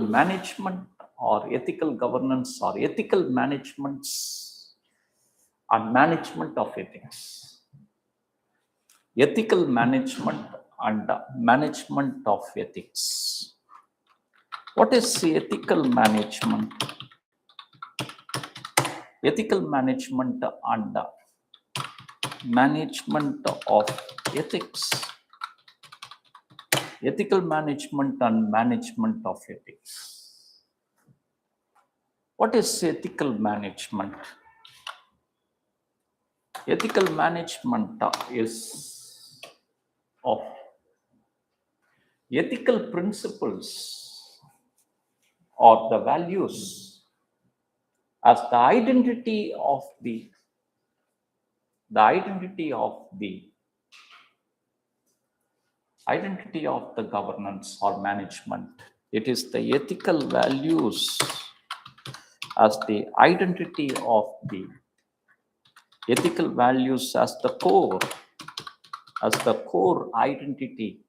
management, or ethical governance, or ethical managements and management of ethics. Ethical management and management of ethics. What is the ethical management? Ethical management and management of ethics. Ethical management and management of ethics. What is ethical management? Ethical management is of ethical principles or the values as the identity of the governance or management. It is the ethical values as the identity of the ethical values as the core identity,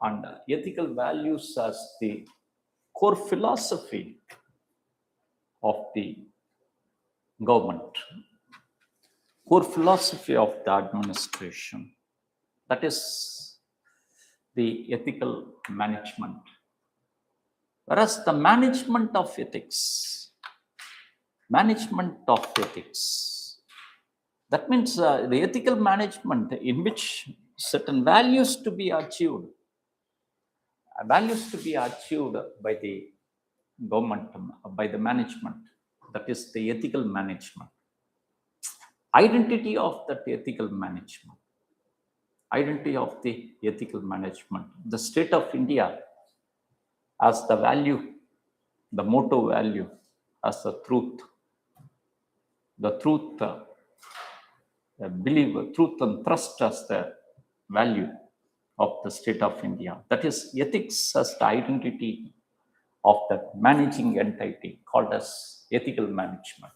and ethical values as the core philosophy of the government, core philosophy of the administration. That is the ethical management. Whereas the management of ethics, that means the ethical management in which certain values to be achieved by the government, by the management. That is the ethical management. Identity of that ethical management. The state of India as the value, the motto value as the truth. Believe, truth and trust as the value of the state of India. That is ethics as the identity of that managing entity called as ethical management.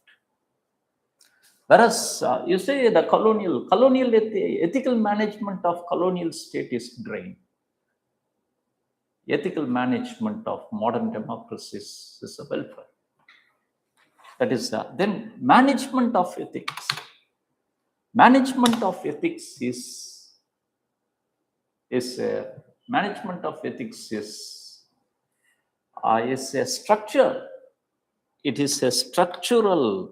Whereas you say the ethical management of colonial state is drained. Ethical management of modern democracies is a welfare. That is then management of ethics. Management of ethics is a structure. It is a structural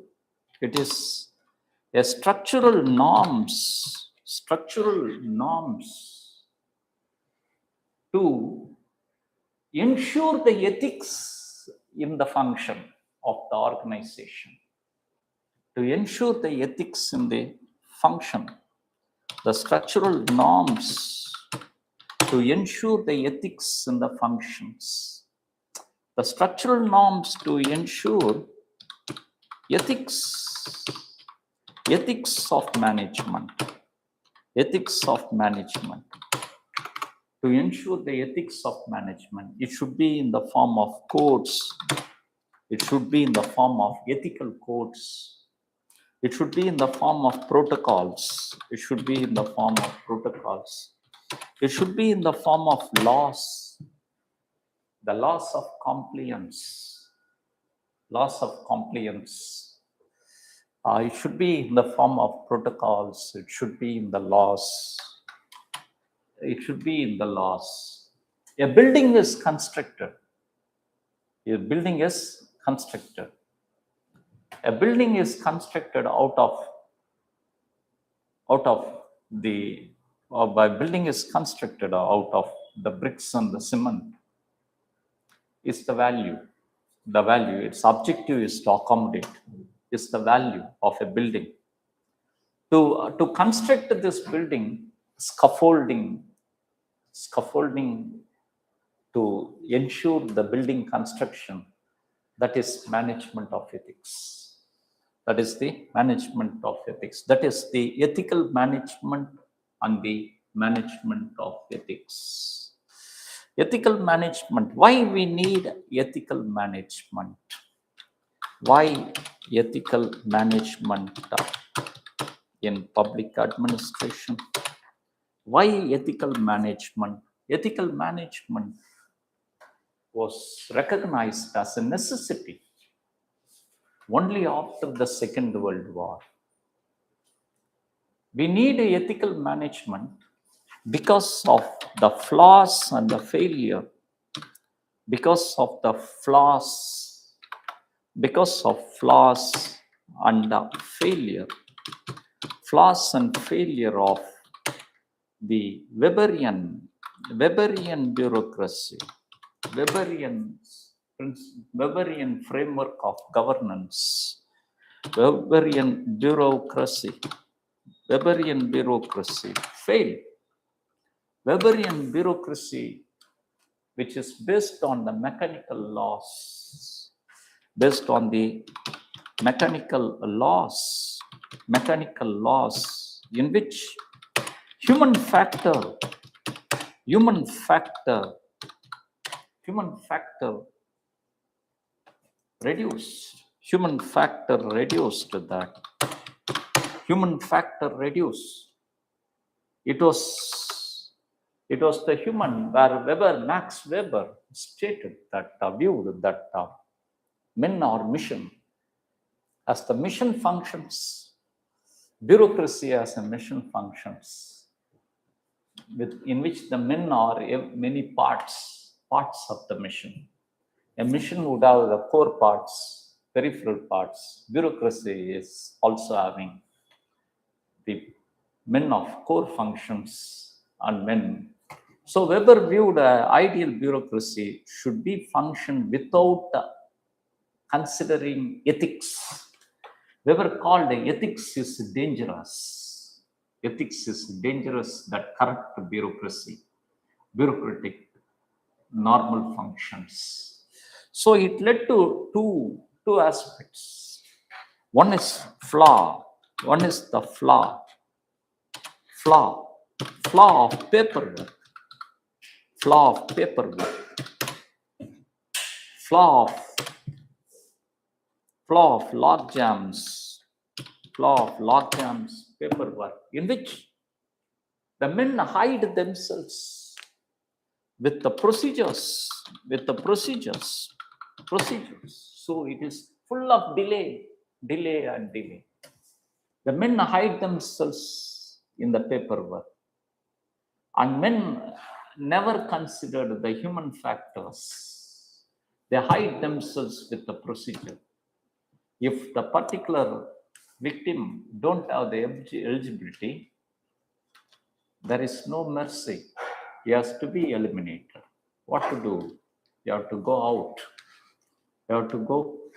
norms to ensure the ethics in the function of the organization. To ensure the ethics in the function The structural norms to ensure the ethics in the functions. The structural norms to ensure ethics of management. Ethics of management. To ensure the ethics of management, it should be in the form of codes. It should be in the form of ethical codes. It should be in the form of protocols. It should be in the form of protocols. It should be in the form of laws. The laws of compliance. Laws of compliance. It should be in the form of protocols. It should be in the laws. It should be in the laws. A building is constructed. A building is constructed. A building is constructed by building is constructed out of the bricks and the cement. Is the value. The value, its objective is to accommodate, is the value of a building. To construct this building, scaffolding to ensure the building construction, that is management of ethics. That is the management of ethics. That is the ethical management and the management of ethics. Ethical management. Why we need ethical management? Why ethical management in public administration? Why ethical management? Ethical management was recognized as a necessity only after the Second World War. We need ethical management because of the flaws and the failure, because of the flaws and the flaws and failure of the Weberian bureaucracy, Weberian framework of governance, Weberian bureaucracy failed. Weberian bureaucracy, which is based on the mechanical laws, in which human factor reduced. It was the human where Max Weber stated that viewed that men are mission. As the mission functions, bureaucracy as a mission functions, in which the men are many parts of the mission. A mission would have the core parts, peripheral parts. Bureaucracy is also having the men of core functions and men. So Weber viewed ideal bureaucracy should be functioned without considering ethics. Weber called ethics is dangerous. Ethics is dangerous that corrupt bureaucratic normal functions. So it led to two aspects. One is flaw. One is the flaw of paperwork. Flaw of log jams, paperwork, in which the men hide themselves with the procedures. So it is full of delay. The men hide themselves in the paperwork, and men never considered the human factors. They hide themselves with the procedure. If the particular victim don't have the eligibility, there is no mercy. He has to be eliminated. What to do? You have to go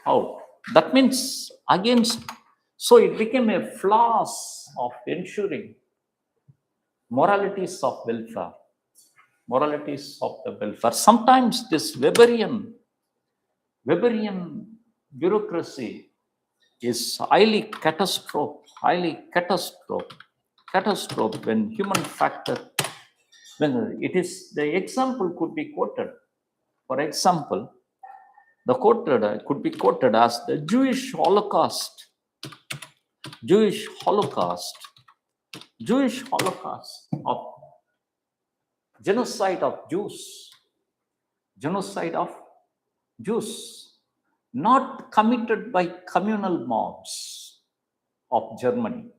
out. That means against. So it became a flaw of ensuring moralities of welfare, moralities of the welfare. Sometimes this Weberian bureaucracy is highly catastrophe when human factor, when it is, the example could be quoted. For example, the quoted could be quoted as the Jewish Holocaust, Jewish Holocaust of genocide of Jews, not committed by communal mobs of Germany,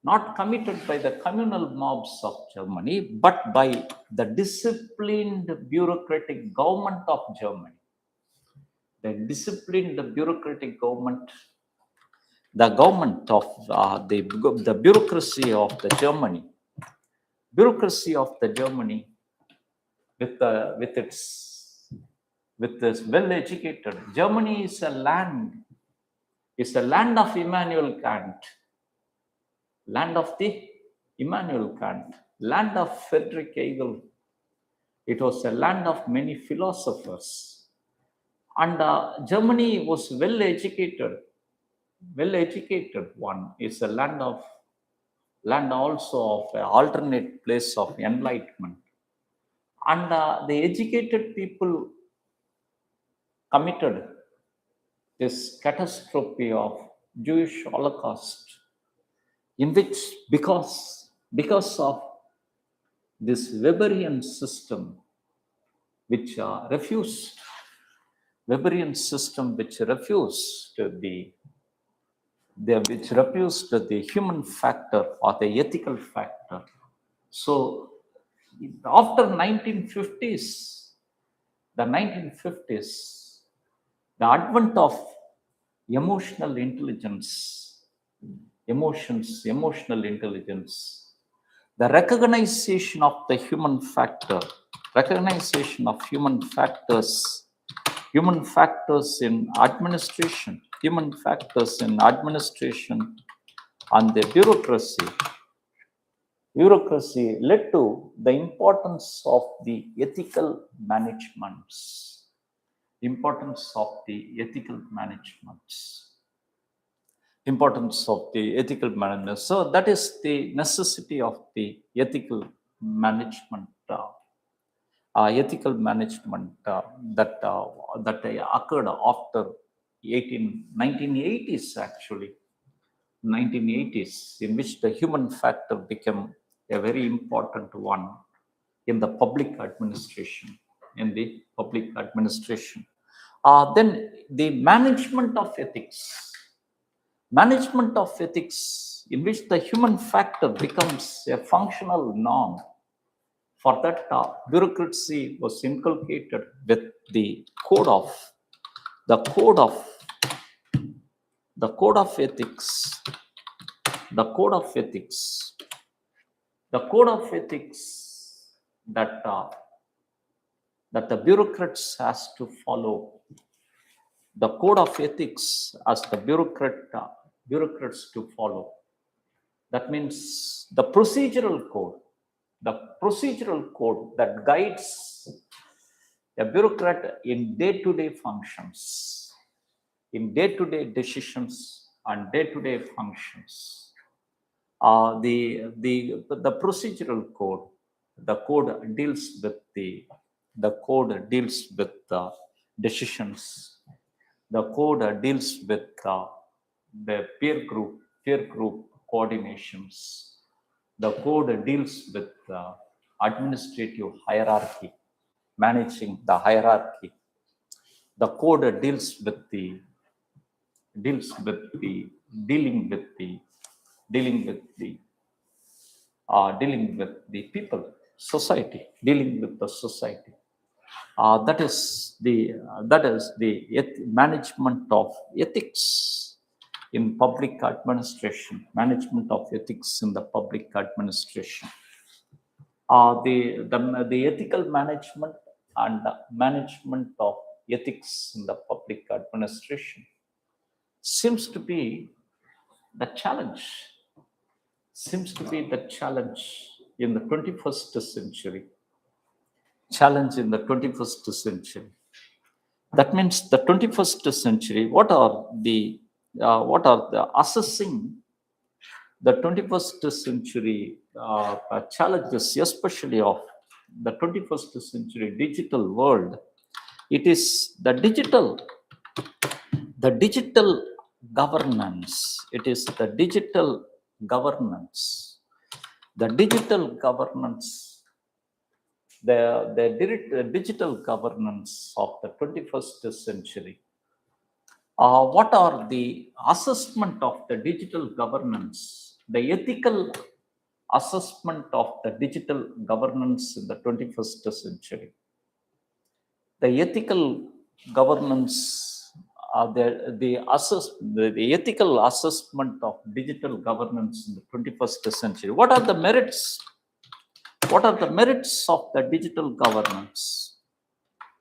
not committed by the communal mobs of Germany, but by the disciplined bureaucratic government of Germany. The disciplined bureaucratic government, the government of the bureaucracy of the Germany, with this well-educated. Germany is a land of Immanuel Kant, land of Friedrich Hegel. It was a land of many philosophers, and Germany was well-educated one. Is a land also of an alternate place of enlightenment, and the educated people committed this catastrophe of Jewish Holocaust, in which because of this Weberian system, which refused the human factor or the ethical factor. So after 1950s, the advent of emotional intelligence, the recognition of the human factor, human factors in administration, and the bureaucracy led to the importance of the ethical managements. So that is the necessity of the ethical management. That occurred after 1980s, actually 1980s, in which the human factor became a very important one in the public administration. Then the management of ethics, in which the human factor becomes a functional norm. For that, bureaucracy was inculcated with the code of ethics, that the bureaucrats has to follow. The code of ethics as the bureaucrats to follow. That means the procedural code that guides a bureaucrat in day-to-day functions, in day-to-day decisions and day-to-day functions. The procedural code, the code deals with the decisions. The code deals with the peer group coordinations. The code deals with administrative hierarchy, managing the hierarchy. The code deals with dealing with the people, society, dealing with the society. That is the management of ethics in public administration. The ethical management and management of ethics in the public administration seems to be the challenge in the 21st century. Challenge in the 21st century. That means the 21st century, what are the assessing the 21st century challenges, especially of the 21st century digital world. It is the digital governance. It is the digital governance. The digital governance, the digital governance of the 21st century. What are the assessment of the digital governance, the ethical assessment of the digital governance in the 21st century? The ethical governance, the ethical assessment of digital governance in the 21st century. What are the merits? What are the merits of the digital governance?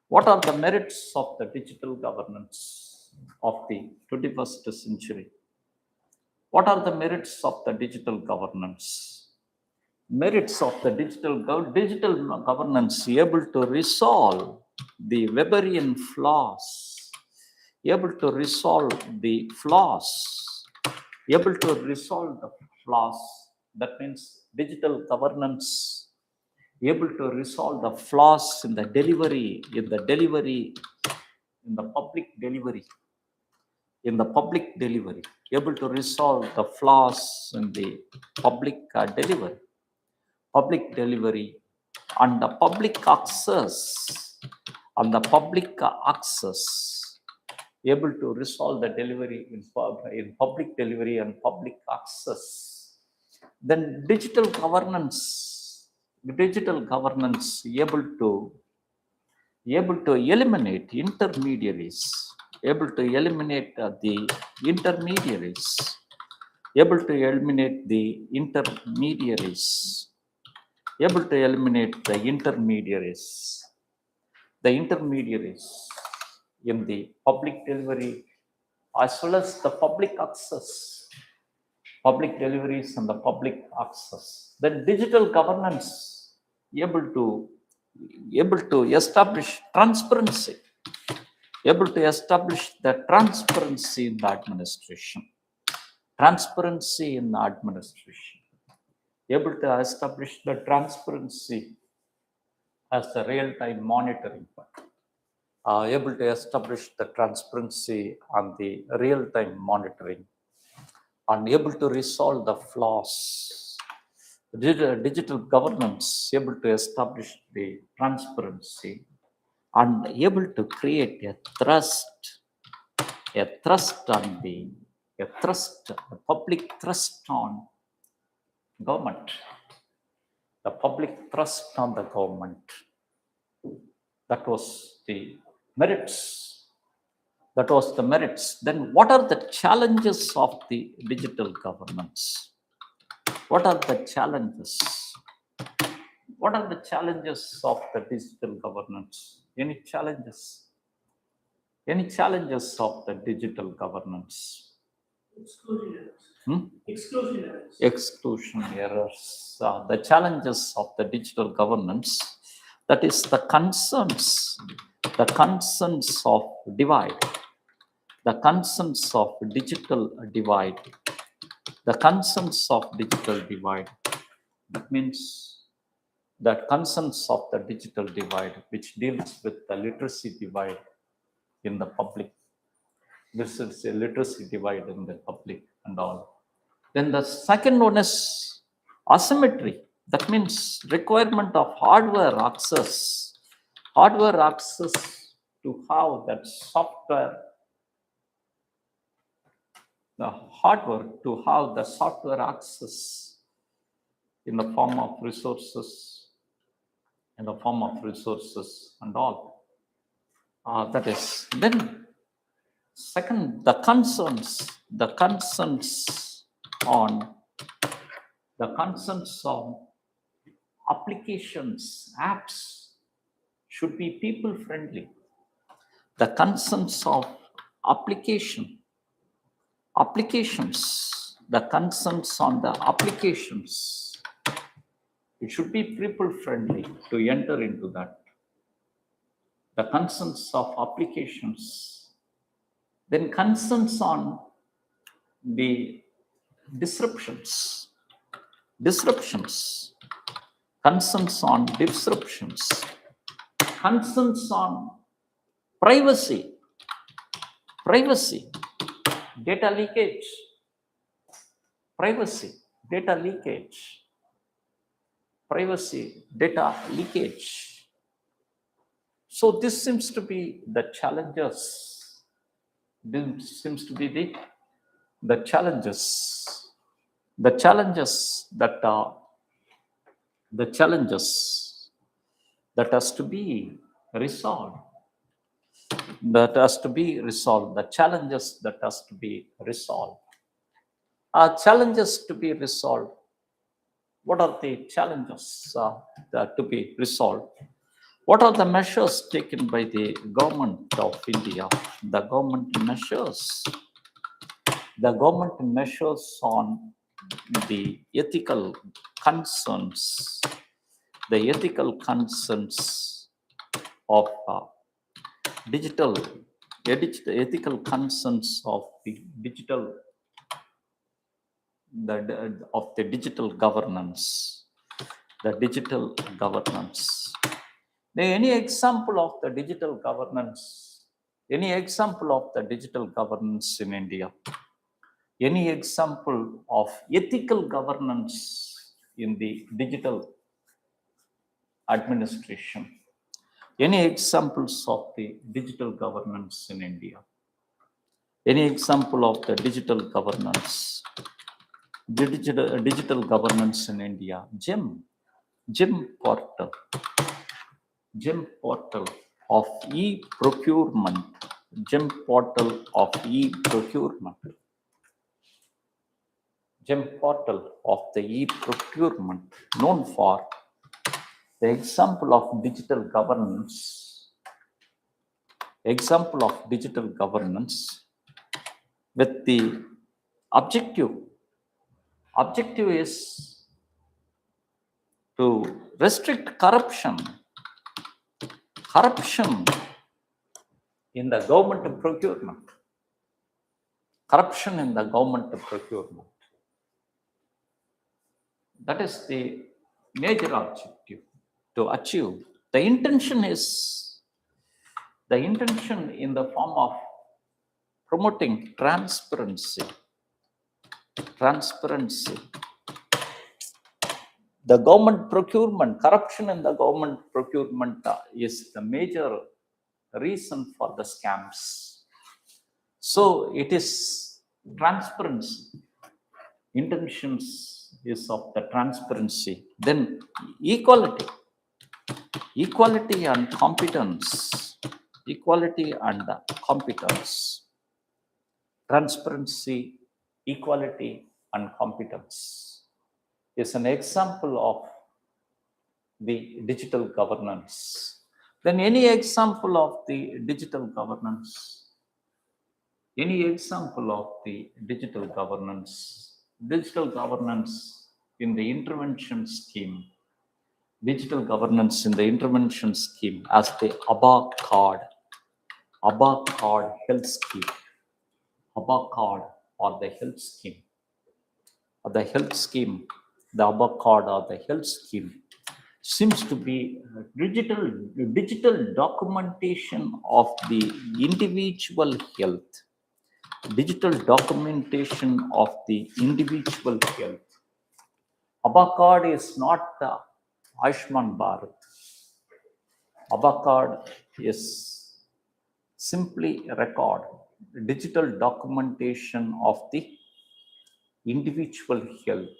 What are the merits of the digital governance of the 21st century? What are the merits of the digital governance? Merits of the digital governance, able to resolve the Weberian flaws, able to resolve the flaws, able to resolve the flaws. That means digital governance able to resolve the flaws in the delivery, in the public delivery, able to resolve the flaws in the public delivery, and the public access, able to resolve the delivery in public delivery and public access. Then digital governance able to eliminate intermediaries, able to eliminate the intermediaries, able to eliminate the intermediaries, able to eliminate the intermediaries, in the public delivery as well as the public access, public deliveries and the public access. Then digital governance able to establish transparency, able to establish the transparency in the administration, able to establish the transparency as the real-time monitoring, able to establish the transparency on the real-time monitoring, and able to resolve the flaws. Digital governance able to establish the transparency and able to create a public trust on government, the public trust on the government. That was the merits. Then what are the challenges of the digital governance? What are the challenges? What are the challenges of the digital governance? Any challenges? Any challenges of the digital governance? Exclusion errors. The challenges of the digital governance, that is the concerns of divide, the concerns of digital divide, That means the concerns of the digital divide, which deals with the literacy divide in the public. This is a literacy divide in the public and all. Then the second one is asymmetry. That means requirement of hardware access to have that software, the hardware to have the software access in the form of resources, and all. That is, then second, the concerns on applications, apps should be people friendly. The concerns of applications, the concerns on the applications It should be people friendly to enter into that. The concerns of applications, then concerns on the disruptions, concerns on disruptions, concerns on privacy, data leakage, privacy, data leakage, So this seems to be the challenges. This seems to be the challenges that are the challenges that has to be resolved. The challenges that has to be resolved. Challenges to be resolved. What are the challenges to be resolved? What are the measures taken by the government of India? The government measures on the ethical concerns, of ethical concerns of the digital governance. Any example of the digital governance? Any example of the digital governance in India? Any example of ethical governance in the digital administration? Any examples of the digital governance in India? Any example of the digital governance? Digital governance in India. GEM portal of e-procurement. GEM portal of e-procurement. GEM portal of the e-procurement, known for the example of digital governance. Example of digital governance with the objective. Objective is to restrict corruption in the government procurement. Corruption in the government procurement. That is the major objective to achieve. The intention in the form of promoting transparency. The government procurement, corruption in the government procurement is the major reason for the scams. So it is transparency. Intentions is of the transparency. Then equality and competence. Transparency, equality and competence is an example of the digital governance. Then any example of the digital governance? Digital governance in the intervention scheme. Digital governance in the intervention scheme as the ABBA card health scheme. ABBA card or the health scheme. The ABBA card or the health scheme seems to be digital documentation of the individual health. Digital documentation of the individual health. ABBA card is not the Ayushman Bharat. ABBA card is simply a record, digital documentation of the individual health.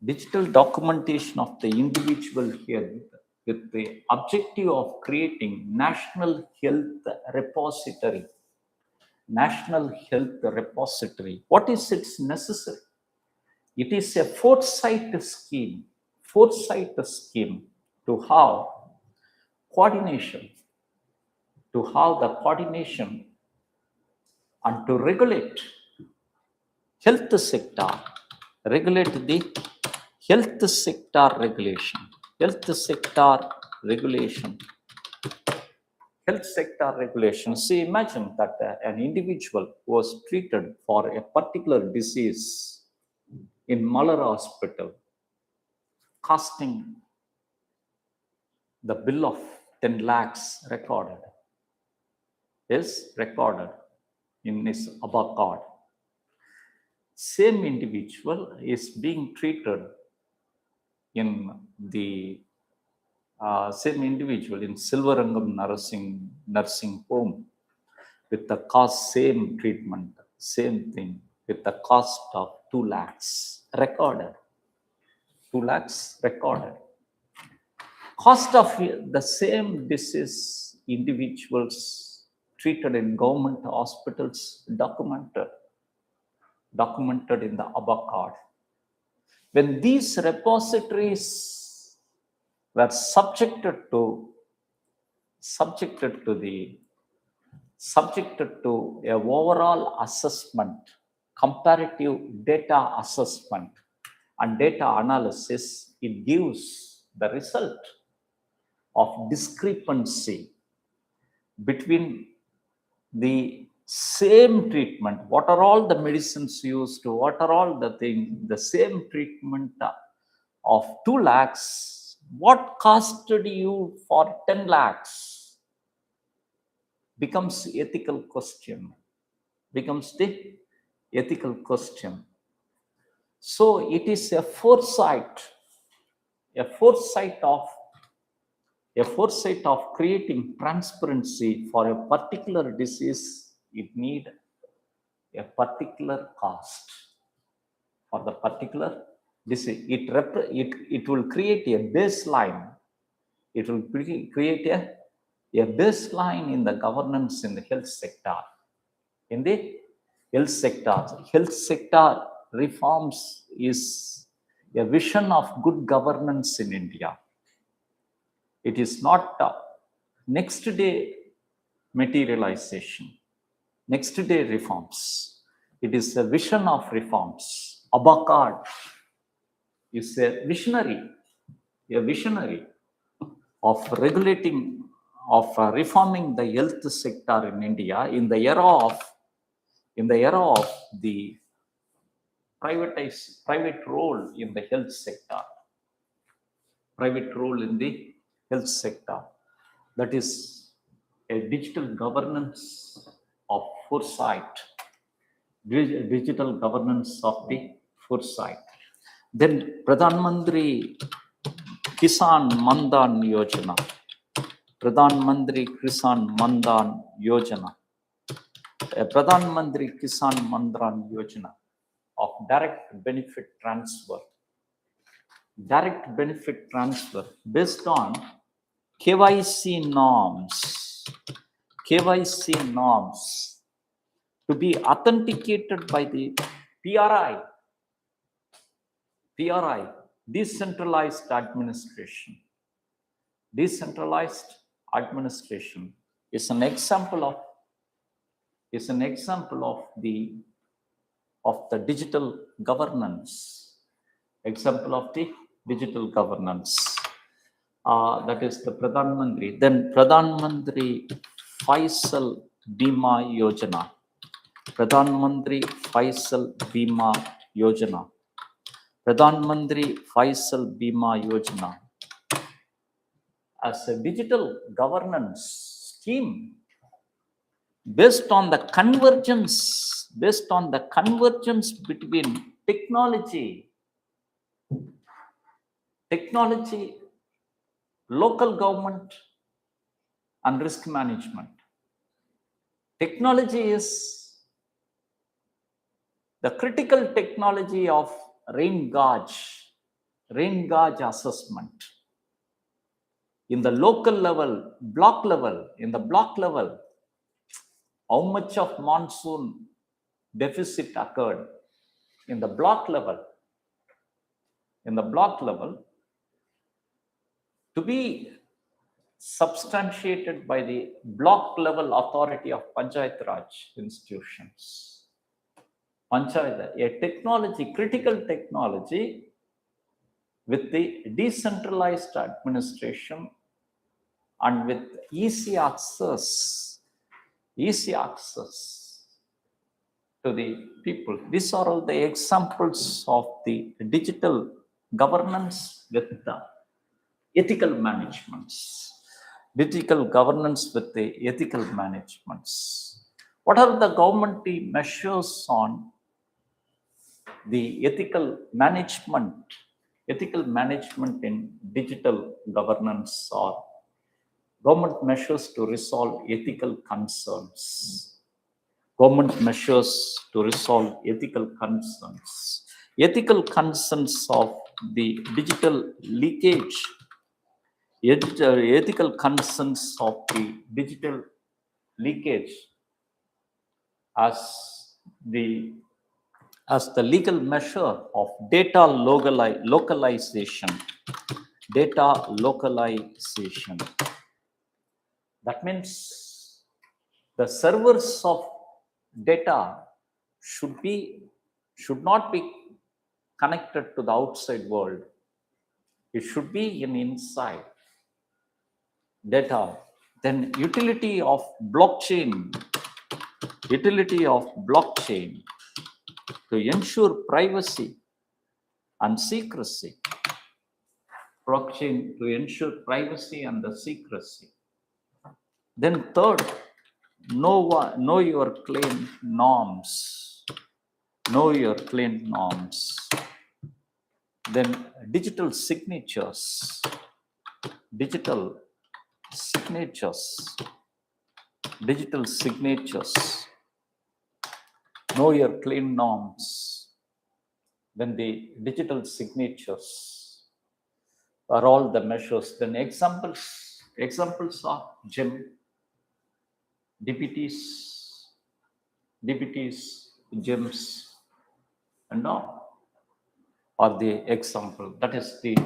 Digital documentation of the individual health with the objective of creating national health repository. What is its necessary? It is a foresight scheme to have coordination, and to regulate health sector, regulate the Health sector regulation. Health sector regulation. Health sector regulation. See, imagine that an individual was treated for a particular disease in Malar Hospital, costing the bill of 10 lakhs recorded. Is recorded in his ABBA card. Same individual is being treated in the same individual in Silvarangam nursing home with the cost, same treatment, same thing, with the cost of 2 lakhs recorded. 2 lakhs recorded. Cost of the same disease individuals treated in government hospitals documented in the ABBA card. When these repositories were subjected to a overall assessment, comparative data assessment and data analysis, it gives the result of discrepancy between the same treatment, what are all the medicines used, what are all the things, the same treatment of 2 lakhs, what costed you for 10 lakhs becomes ethical question, becomes the ethical question. So it is a foresight of creating transparency for a particular disease. It need a particular cost for the particular disease. It will create a baseline. It will create a baseline in the governance in the health sector. In the health sector reforms is a vision of good governance in India. It is not next day materialization, next day reforms. It is a vision of reforms. ABBA card is a visionary of regulating, of reforming the health sector in India in the era of the private role in the health sector. Private role in the health sector. That is a digital governance of foresight. Digital governance of the foresight. Then Pradhan Mantri Kisan Mandan Yojana. Pradhan Mantri Kisan Mandan Yojana. Pradhan Mantri Kisan Mandan Yojana of direct benefit transfer. Direct benefit transfer based on KYC norms to be authenticated by the PRI, decentralized administration. Decentralized administration is an example of the digital governance. Example of the digital governance. That is the Pradhan Mantri. Then Pradhan Mantri Faisal Bima Yojana. Pradhan Mantri Faisal Bima Yojana. Pradhan Mantri Faisal Bima Yojana as a digital governance scheme based on the convergence between technology, local government and risk management. Technology is the critical technology of rain gauge assessment. In the local level, in the block level, how much of monsoon deficit occurred in the block level, to be substantiated by the block level authority of Panchayat Raj institutions. Panchayat, a technology, critical technology with the decentralized administration and with easy access to the people. These are all the examples of the digital governance with the ethical managements. Digital governance with the ethical managements. What are the government measures on the ethical management in digital governance, or government measures to resolve ethical concerns? Government measures to resolve ethical concerns. Ethical concerns of the digital leakage. Ethical concerns of the digital leakage as the legal measure of data localization. Data localization. That means the servers of data should not be connected to the outside world. It should be in inside data. Then utility of blockchain to ensure privacy and secrecy. Blockchain to ensure privacy and the secrecy. Then third, know your claim norms. Know your claim norms. Then digital signatures. Digital signatures. Know your claim norms. Then the digital signatures are all the measures. Then examples are GEM, DPTs, GEMs, and all are the example. That is the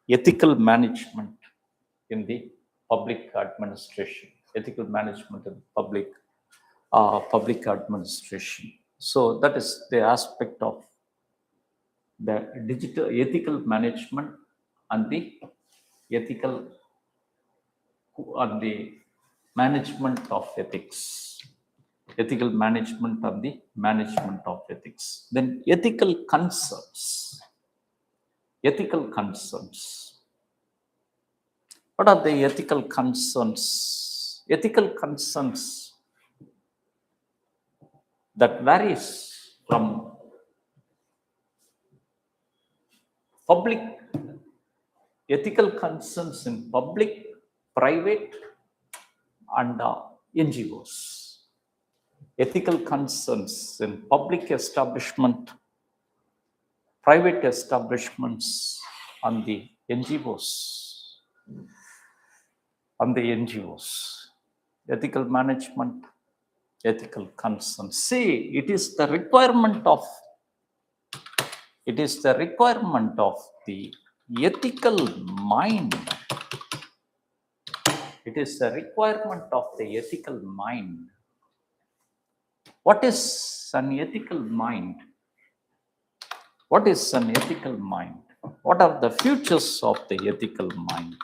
ethical management in the public administration. Ethical management in public administration. So that is the aspect of the digital ethical management and the ethical and the management of ethics. Ethical management and the management of ethics. Then ethical concerns. What are the ethical concerns? Ethical concerns that varies from public, ethical concerns in public, private, and NGOs. Ethical concerns in public establishment, private establishments, and the NGOs. Ethical management, ethical concerns. See, it is the requirement of the ethical mind. It is the requirement of the ethical mind. What is an ethical mind? What is an ethical mind? What are the futures of the ethical mind?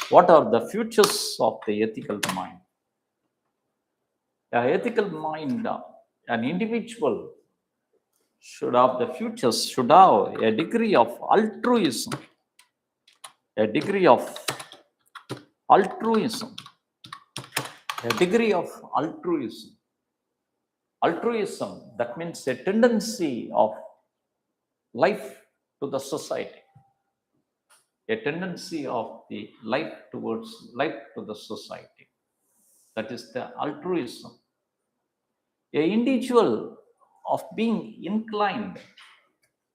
What are the futures of the ethical mind? An ethical mind, an individual should have the futures, should have a degree of altruism. A degree of altruism. Altruism, that means a tendency of life to the society. A tendency of the life towards life to the society. That is the altruism. A individual of being inclined,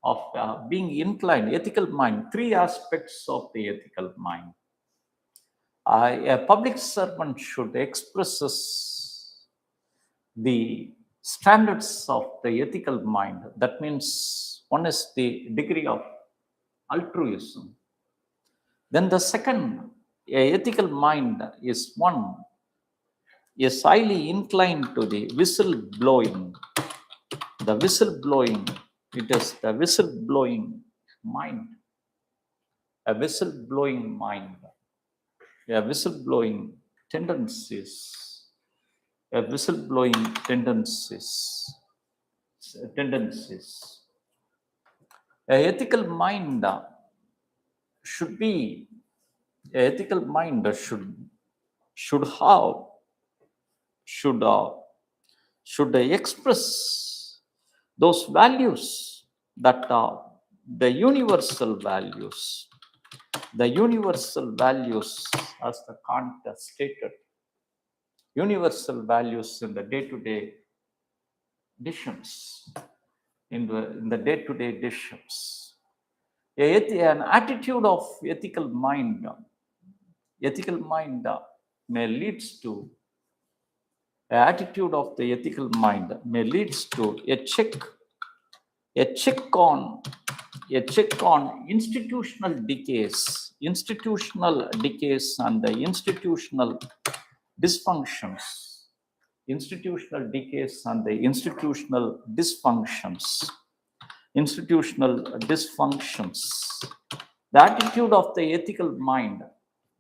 ethical mind, three aspects of the ethical mind. A public servant should express the standards of the ethical mind. That means one is the degree of altruism. Then the second, ethical mind is highly inclined to the whistleblowing. The whistleblowing, it is the whistleblowing mind. A whistleblowing mind. A whistleblowing tendencies. A whistleblowing tendencies. Tendencies. A ethical mind should be, a ethical mind should have, should express those values that are the universal values. The universal values, as the Kant stated, universal values in the day-to-day decisions, in the day-to-day decisions. An attitude of ethical mind may leads to, attitude of the ethical mind may leads to a check on institutional decays and the institutional dysfunctions, The attitude of the ethical mind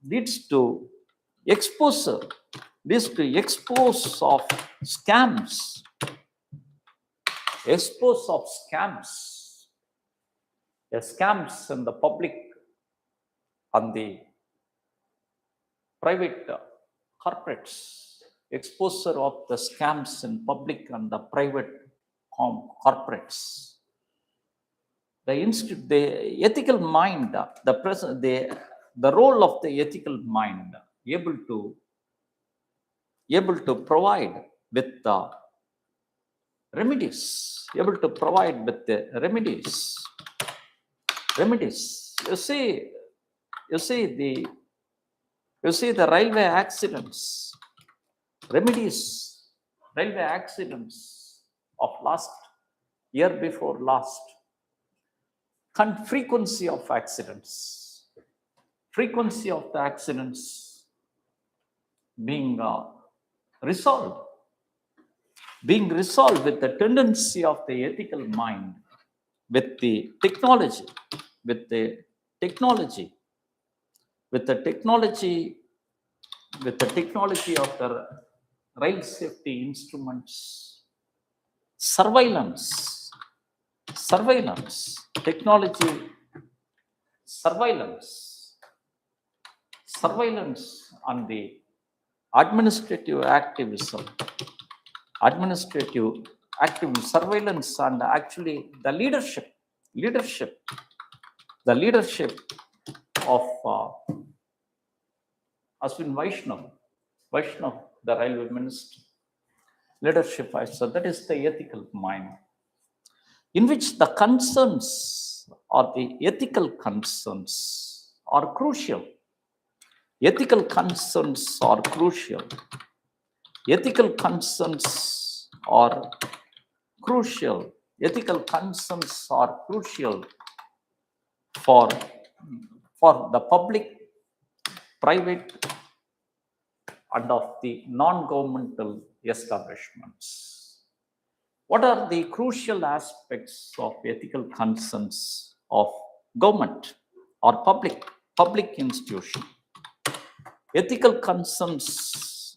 leads to expose of scams, scams in the public and the private corporates, exposure of the scams in public and the private corporates. The ethical mind, the role of the ethical mind, able to provide with the remedies, remedies. You see the railway accidents, railway accidents of last year before last, frequency of the accidents being resolved with the tendency of the ethical mind, with the technology of the rail safety instruments, surveillance technology, surveillance on the administrative activism, surveillance, and actually the leadership of Ashwin Vaishnav, the railway minister, leadership. So that is the ethical mind, in which the concerns or the ethical concerns are crucial. Ethical concerns are crucial for the public, private, and of the non-governmental establishments. What are the crucial aspects of ethical concerns of government or public institution? Ethical concerns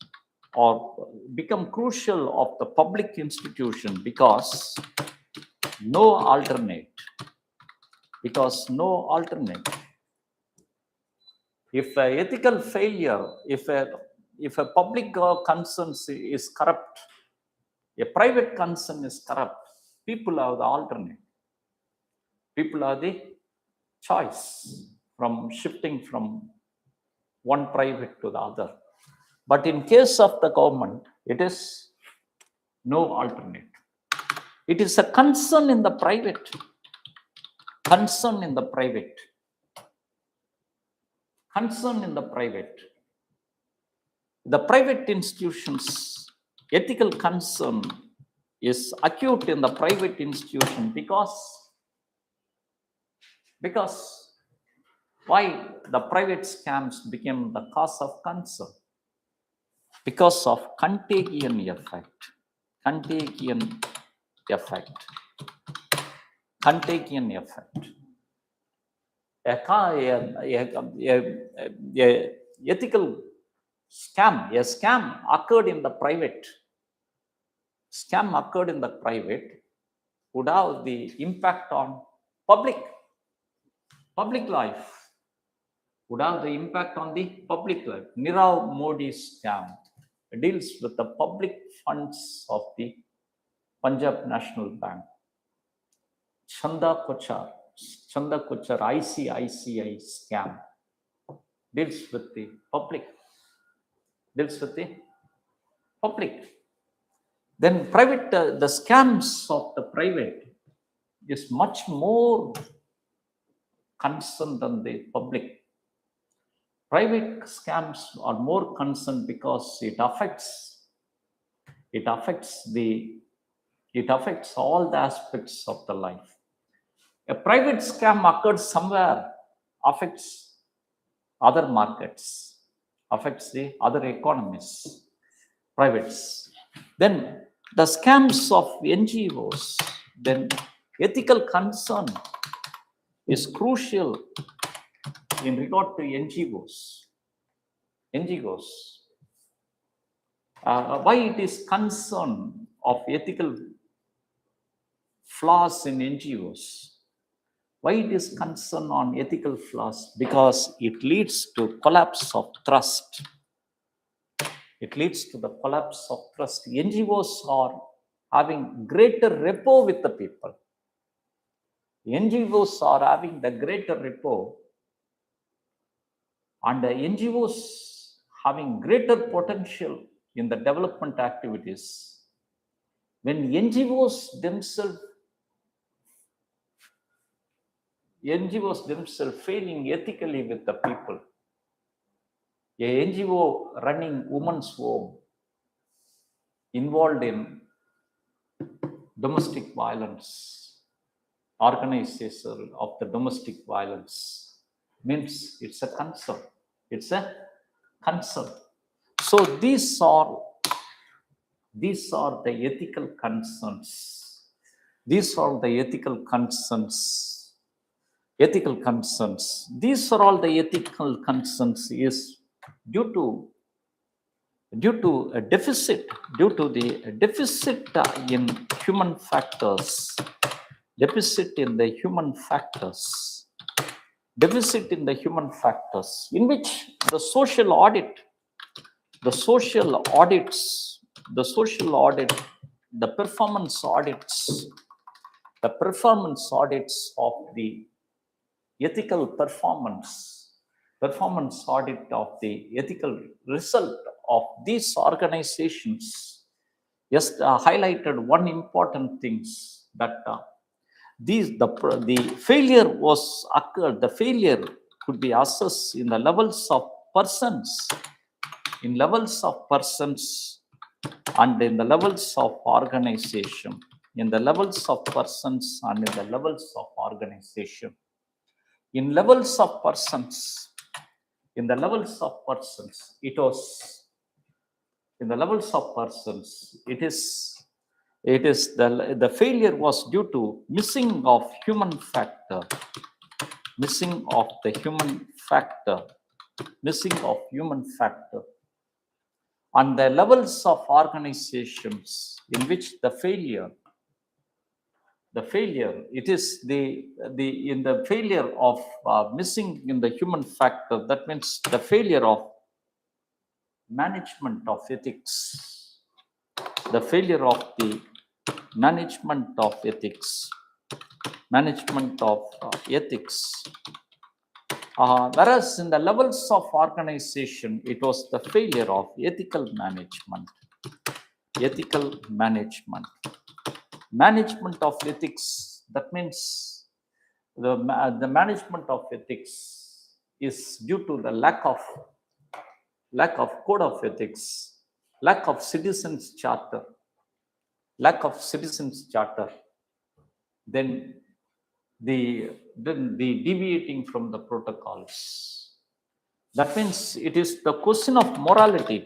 become crucial of the public institution because no alternate. If a ethical failure, if a public concern is corrupt, a private concern is corrupt, people are the alternate. People are the choice from shifting from one private to the other. But in case of the government, it is no alternate. It is a concern in the private. The private institutions, ethical concern is acute in the private institution because why the private scams became the cause of concern? Because of contagion effect. effect, contagion effect. A ethical scam, a scam occurred in the private. Scam occurred in the private would have the impact on public life. Would have the impact on the public life. Nirav Modi scam deals with the public funds of the Punjab National Bank. Chanda Kochar ICICI scam deals with the public. Then private, the scams of the private is much more concerned than the public. Private scams are more concerned because it affects all the aspects of the life. A private scam occurred somewhere, affects other markets, affects the other economies, privates. Then the scams of NGOs, then ethical concern is crucial in regard to NGOs. Why it is concern of ethical flaws in NGOs? Why it is concern on ethical flaws? Because it leads to collapse of trust. It leads to the collapse of trust. NGOs are having greater rapport with the people. NGOs are having the greater rapport, and the NGOs having greater potential in the development activities. When NGOs themselves failing ethically with the people, a NGO running women's home involved in domestic violence, organization of the domestic violence, means it's a concern. So these are the ethical concerns. These are all the ethical concerns is due to a deficit, in human factors, in which the social audit, the performance audits of the ethical performance audit of the ethical result of these organizations just highlighted one important things, that the failure was occurred. The failure could be assessed in the levels of persons, and in the levels of organization, in levels of persons it is the failure was due to missing of human factor, and the levels of organizations in which the failure it is in the failure of missing in the human factor. That means the failure of management of ethics, whereas in the levels of organization, it was the failure of ethical management of ethics. That means the management of ethics is due to the lack of code of ethics, lack of citizens charter, then the deviating from the protocols. That means it is the question of morality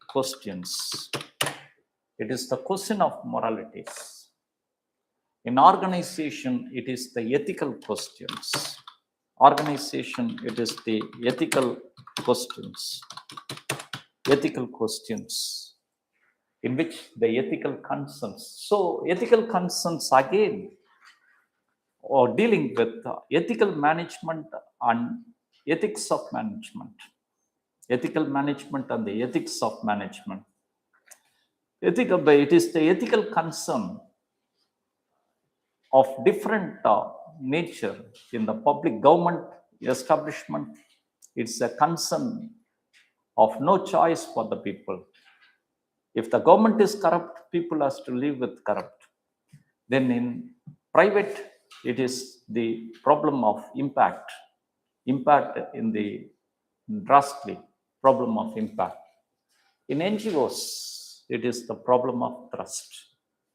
questions. It is the question of moralities. In organization, it is the ethical questions. Organization, it is the ethical questions. Ethical questions in which the ethical concerns. So ethical concerns again, or dealing with ethical management and ethics of management. Ethical management and the ethics of management. It is the ethical concern of different nature in the public government establishment. It's a concern of no choice for the people. If the government is corrupt, people has to live with corrupt. Then in private, it is the problem of impact in the drastically problem of impact. In NGOs, it is the problem of trust.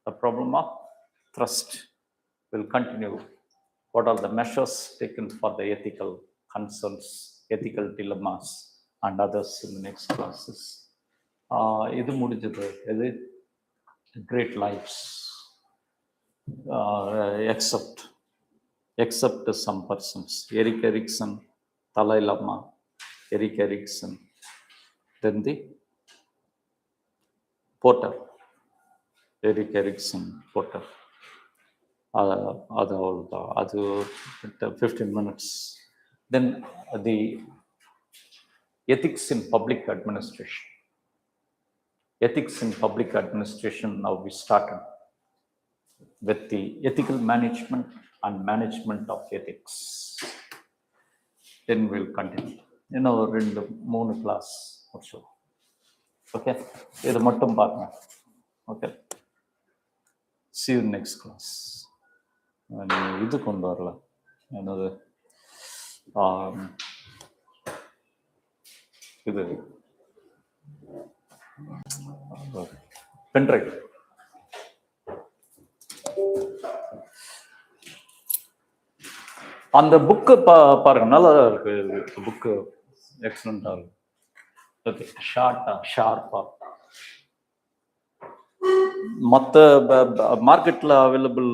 The problem of trust will continue. What are the measures taken for the ethical concerns, ethical dilemmas, and others in the next classes? இது முடிஞ்சது. இது great lives, except some persons. Erik Erikson, Dalai Lama, Erik Erikson, then the Porter, Erik Erikson, Porter. அது 15 minutes. Then the ethics in public administration. Ethics in public administration, now we started with the ethical management and management of ethics. Then we'll continue. In the 3 class or so. Okay? இது மட்டும் பாருங்க. Okay. See you next class. இது கொண்டு வரல என்னது இது pen drive அந்த book பாருங்க, நல்லா இருக்கு புக்கு, எக்ஸலண்டா இருக்கு. ஓகே, ஷார்ப்பா மற்ற மார்க்கெட்ல அவைலபிள்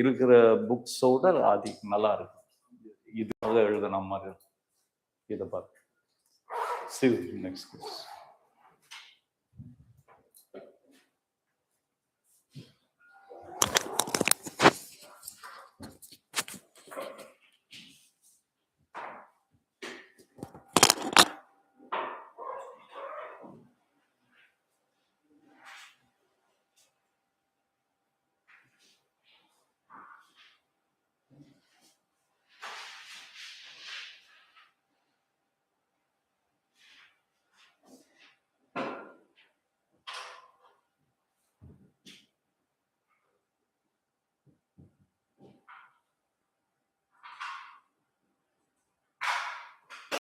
இருக்கிற புக்ஸோட அது நல்லா இருக்கு. இதுக்காக எழுதுன மாதிரி இதை பார்த்து. See you next class.